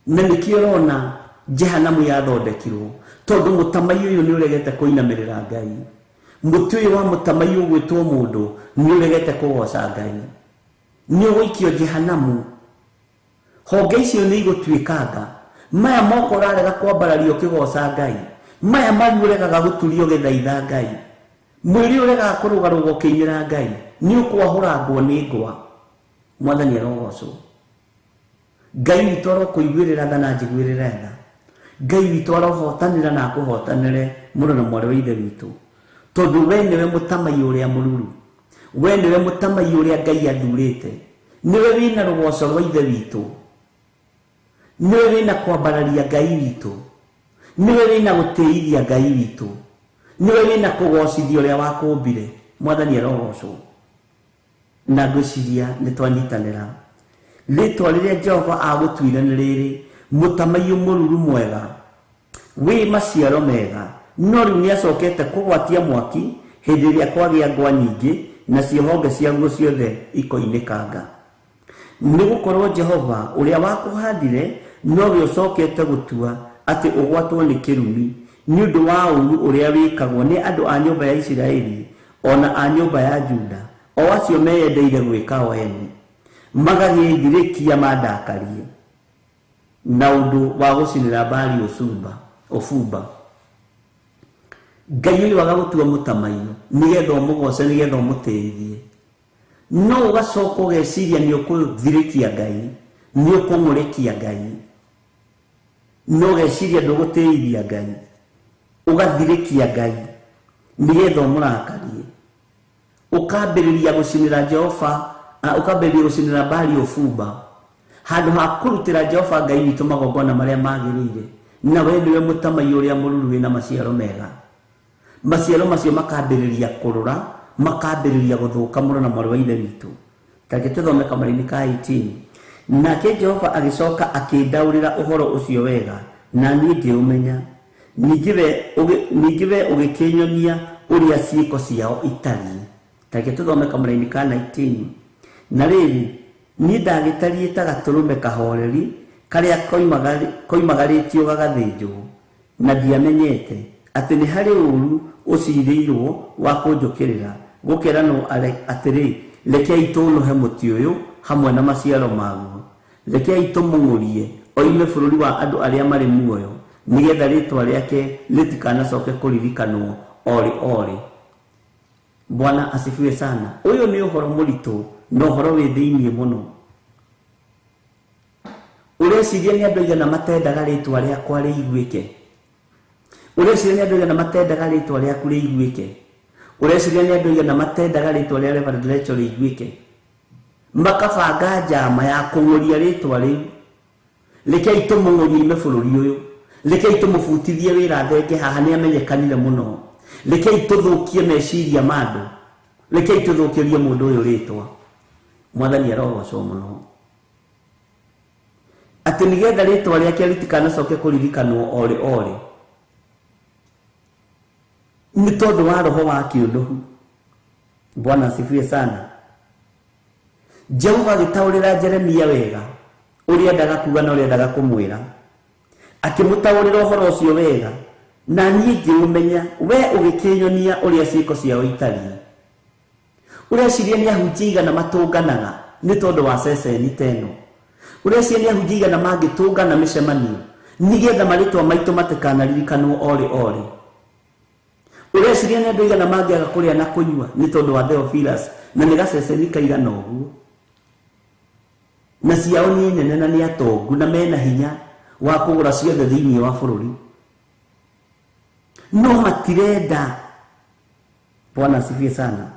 C: Na nĩkĩo ũrona Jehanamu yathondekirwo tondũ mutamaiyũ ũyũ nĩ ũregete kũinamĩrĩra Ngai. Mũtĩ ũyũ wa mutamaiyũ ũgwĩtwo mũndũ nĩ ũregete kũgoca Ngai, nĩ ũgũikio Jehanamu. Honge icio nĩ igũtuĩkanga. Maya moko ũrarega kwambarario ũkĩgoca Ngai, maya mari ũregaga gũturio ũgĩthaitha Ngai, mwĩrĩ ũregaga kũrũgarũga ũkĩinĩra Ngai, nĩ ũkwahũrangwo nĩ ngwa. Mwathani arogocwo. Ngai witũ arokũiguĩrĩra tha na njiguĩrĩre tha. Ngai witũ arohotanĩra na akũhotanĩre mũrũ na mwarĩ wa ithe witũ, tondũ we nĩwe mũtamaiyũ ũrĩa mũruru, we nĩwe mũtamaiyũ ũrĩa Ngai athurĩte, nĩwe wĩna rũgoco rwa ithe witũ, nĩwe wĩna kwambararia Ngai witũ, nĩwe wĩna gũtĩithia Ngai witũ, nĩwe wĩna kũgocithia ũrĩa wakũmbire. Mwathani arogocwo. Na ngwĩciria nĩ twanyitanĩra. Rĩtwa rĩrĩa Jehova agũtuire nĩ rĩrĩ, mũtamaiyũ mũruru mwega wĩ maciaro mega, no rĩu nĩ acokete kũgwatia mwaki hĩndĩ ĩrĩa kwagĩa ngwa nyingĩ na honge ciaguo ciothe ikoinĩkanga. Nĩ gũkorwo Jehova ũrĩa wakũhandire nowe ũcokete gũtua atĩ ũgwatwo nĩ kĩrumi nĩ ũndũ wa ũũru ũrĩa wĩkagwo nĩ andũ a nyũmba ya Isiraeli ona a nyũmba ya Juda, o acio meyendeire gwĩka o ene, magagĩthirĩkia mandakarie na ũndũ wa gũcinĩra Baali ũbumba. Ngai ũyũ waga gũtua mũtamaiyũ nĩgetha ũmũgoce, nĩgetha ũmũtĩithie, no ũgacoka ũgeciria nĩ ũkũthirĩkia Ngai, nĩ ũkũmũrekia Ngai, no ũgeciria ndũgũtĩithia Ngai, ũgathirĩkia Ngai nĩgetha ũmũrakarie, ũkambĩrĩria gũcinĩra Jehova, ũkambĩrĩria gũcinĩra Baali ũbumba handũ ha kũrutĩra Jehova Ngai witũ magongona marĩa magĩrĩire. Na we nĩwe mũtamaiyũ ũrĩa mũruru wĩna maciaro mega. Maciaro macio makambĩrĩria kũrũra, makambĩrĩria gũthũka mũrũ na mwarĩ wa ithe witũ. Tareke tũthome Kamũra-inĩ ka 18. Nake Jehova agĩcoka akĩndaũrĩra ũhoro ũcio wega, na niĩ ngĩũmenya. Ningĩ we ũgĩkĩnyonia ũrĩa ciĩko ciao itariĩ. Tareke tũthome Kamũra-inĩ ka 19. Na rĩrĩ, niĩ ndagĩtariĩ ta gatũrũme kahoreri karĩa koimagarĩtio gagathĩnjwo, na ndiamenyete atĩ nĩ harĩ ũũru ũcirĩirwo wa kũnjũkĩrĩra, gũkeranwo atĩrĩ, rekei tũũnũhe mũtĩ ũyũ hamwe na maciaro maguo, rekei tũmũng'ũrie oime bũrũri wa andũ arĩa marĩ muoyo, nĩgetha rĩtwa rĩake rĩtikanacoke kũririkanwo orĩ. Bwana asifiwe sana. Ũyũ nĩ ũhoro mũritũ na ũhoro wĩ thĩiniĩ mũno. Ũreciria nĩ andũ aigana matendaga rĩtwa rĩakwa rĩiguĩke? Ũreciria nĩ andũ aigana matendaga rĩtwa rĩaku rĩiguĩke? Ũreciria nĩ andũ aigana matendaga rĩtwa rĩa Reverend Rachel rĩiguĩke? Makabanga njama ya kũng'ũria rĩtwa rĩu. Rekei tũmũng'ũrie ime bũrũri ũyũ, rekei tũmũbutithie wĩra thenge haha nĩ amenyekanire mũno, rekei tũthũkie meciria ma andũ, rekei tũthũkĩrie mũndũ ũyũ rĩtwa. Mwathani arogocwo mũno. Atĩ nĩgetha rĩtwa rĩake rĩtikanacoke kũririkanwo orĩ. Nĩ tondũ wa roho wa kĩũnũhu. Bwana asifiwe sana. Jehova agĩtaũrĩra Jeremia wega ũrĩa endaga kuga na ũrĩa endaga kũmwĩra, akĩmũtaũrĩra ũhoro ũcio wega, na niĩ ngĩũmenya, we ũgĩkĩnyonia ũrĩa ciĩko ciao itariĩ. Ũreciria nĩ ahunjia igana matũnganaga nĩ tondũ wa ceceni teno? Ũreciria nĩ ahunjia igana mangĩtũngana mĩcemanio nĩgetha marĩtwa maitũ matikanaririkanwo orĩ? Ũreciria nĩ andũ igana mangĩaga kũrĩa na kũnyua nĩ tondũ wa Theophilus na nĩ gaceceni kaigana ũguo? Na ciao nĩ nene na nĩ atongu na mena hinya wa kũgũra ciothe thĩinĩ wa bũrũri, no matirenda. Bwana asifiwe sana.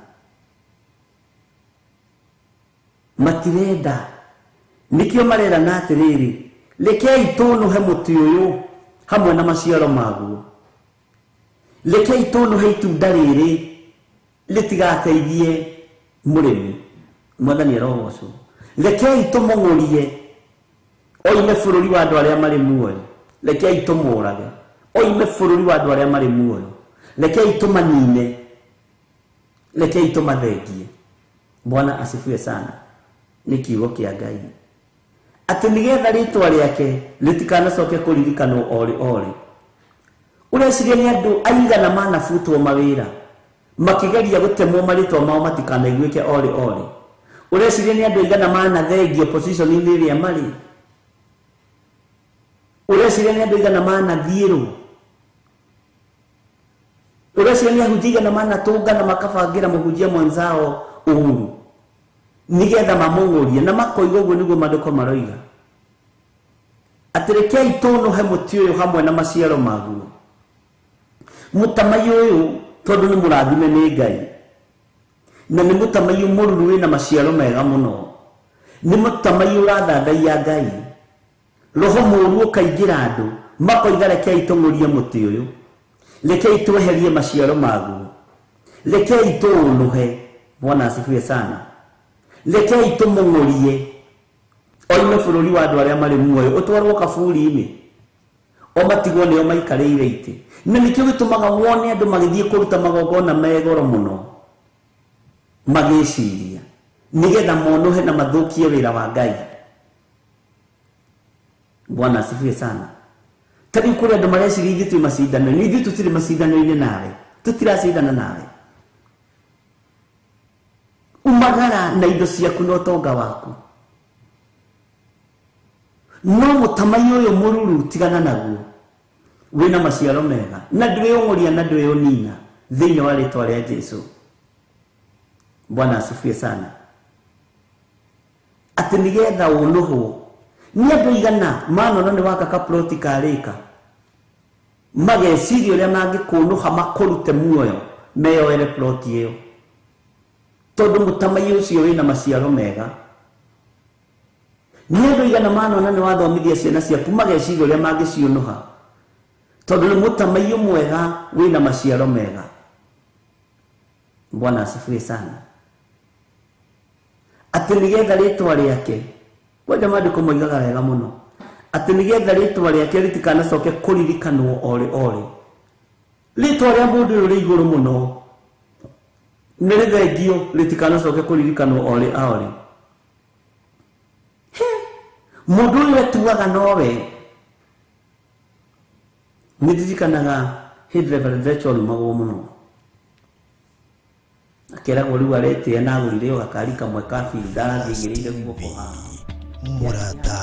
C: Matirenda, nikĩo marerana atĩrĩrĩ, rekei tũnũhe mũtĩ ũyũ hamwe na maciaro maguo. Rekei tũnũhe itunda rĩrĩ rĩtigateithie mũrĩmi. Mwathani arogocwo. Rekei tũmũng'ũrie oime bũrũri wa andũ arĩa marĩ muoyo. Rekei tũmũũrage oime bũrũri wa andũ arĩa marĩ muoyo. Rekei tũmanine, rekei tũmathengie. Bwana asifiwe sana. Nĩ kiugo kĩa Ngai atĩ nĩgetha rĩtwa rĩake rĩtikanacoke kũririkanwo ore. Ũreciria nĩ andũ aigana manabutwo mawĩra makĩgeria gũtemwo marĩtwa mao matikanaiguĩke ore. Ũreciria nĩ andũ aigana manathengio position-inĩ ĩrĩa marĩ. Ũreciria nĩ andũ aigana manathiĩrwo. Ũreciria nĩ ahunjia aigana manatũngana makabangira mũhunjia mwenzao ũhuru nĩgetha mamũng'ũrie na makoiga ũguo nĩguo maandĩko maroiga. Atĩ rekei tũnũhe mũtĩ ũyũ hamwe na maciaro maguo. Mũtamaiyũ ũyũ tondũ nĩ mũrathime nĩ Ngai na nĩ mũtamaiyũ mũruru wĩna maciaro mega mũno. Nĩ mũtamaiyũ ũrathandaiya Ngai. Roho mũũru ũkaingĩra andũ makoiga rekei tũng'ũrie mũtĩ ũyũ, rekei tweherie maciaro maguo, rekei tũũnũhe. Bwana asifiwe sana. Rekei tũmũng'ũrie oime bũrũri wa andũ arĩa marĩ muoyo ũtwarwo kaburi-inĩ o matigwo nĩo maikarĩire itĩ. Na nĩkĩo gĩtũmaga wone andũ magĩthiĩ kũruta magongona me goro mũno magĩciria nĩgetha monũhe na mathũkie wĩra wa Ngai. Bwana asifiwe sana. Tarĩu kũrĩ andũ mareciria ithuĩ twĩ macindano-inĩ. Ithuĩ tũtirĩ macindano-inĩ nawe, tũtiracindana nawe. Umagara na indo ciaku na ũtonga waku. No mũtamaiyũ ũyũ mũruru tigana naguo wĩna maciaro mega na ndwĩũng'ũria na ndwĩũnina thĩinĩ wa rĩtwa rĩa Jesũ. Bwana asifiwe sana. Atĩ nĩgetha ũnũhwo nĩ andũ aigana manona nĩ waka kaploti karĩka mageciria ũrĩa mangĩkũnũha makũrute muoyo meyoere ploti ĩyo tondũ mũtamaiyũ ũcio wĩna maciaro mega. Nĩ andũ aigana manona nĩ wathomithia ciana ciaku mageciria ũrĩa mangĩciũnũha tondũ nĩ mũtamaiyũ mwega wĩna maciaro mega. Bwana asifiwe sana. Atĩ nĩgetha rĩtwa rĩake kwenda maandĩko moigaga wega mũno atĩ nĩgetha rĩtwa rĩake rĩtikanacoke kũririkanwo ore. Rĩtwa rĩa mũndũ ũyũ rĩ igũrũ mũno nĩ rĩthengio rĩtikanacoke kũririkanwo ore. Mũndũ ũyũ etuaga nowe. Nĩ ndirikanaga hĩndĩ Reverend Rachel magwo mũno akeragwo rĩu aretĩa na agũrire o gakari kamwe ka biri ndarathiĩ igĩrĩire guoko haha.
D: Mũrata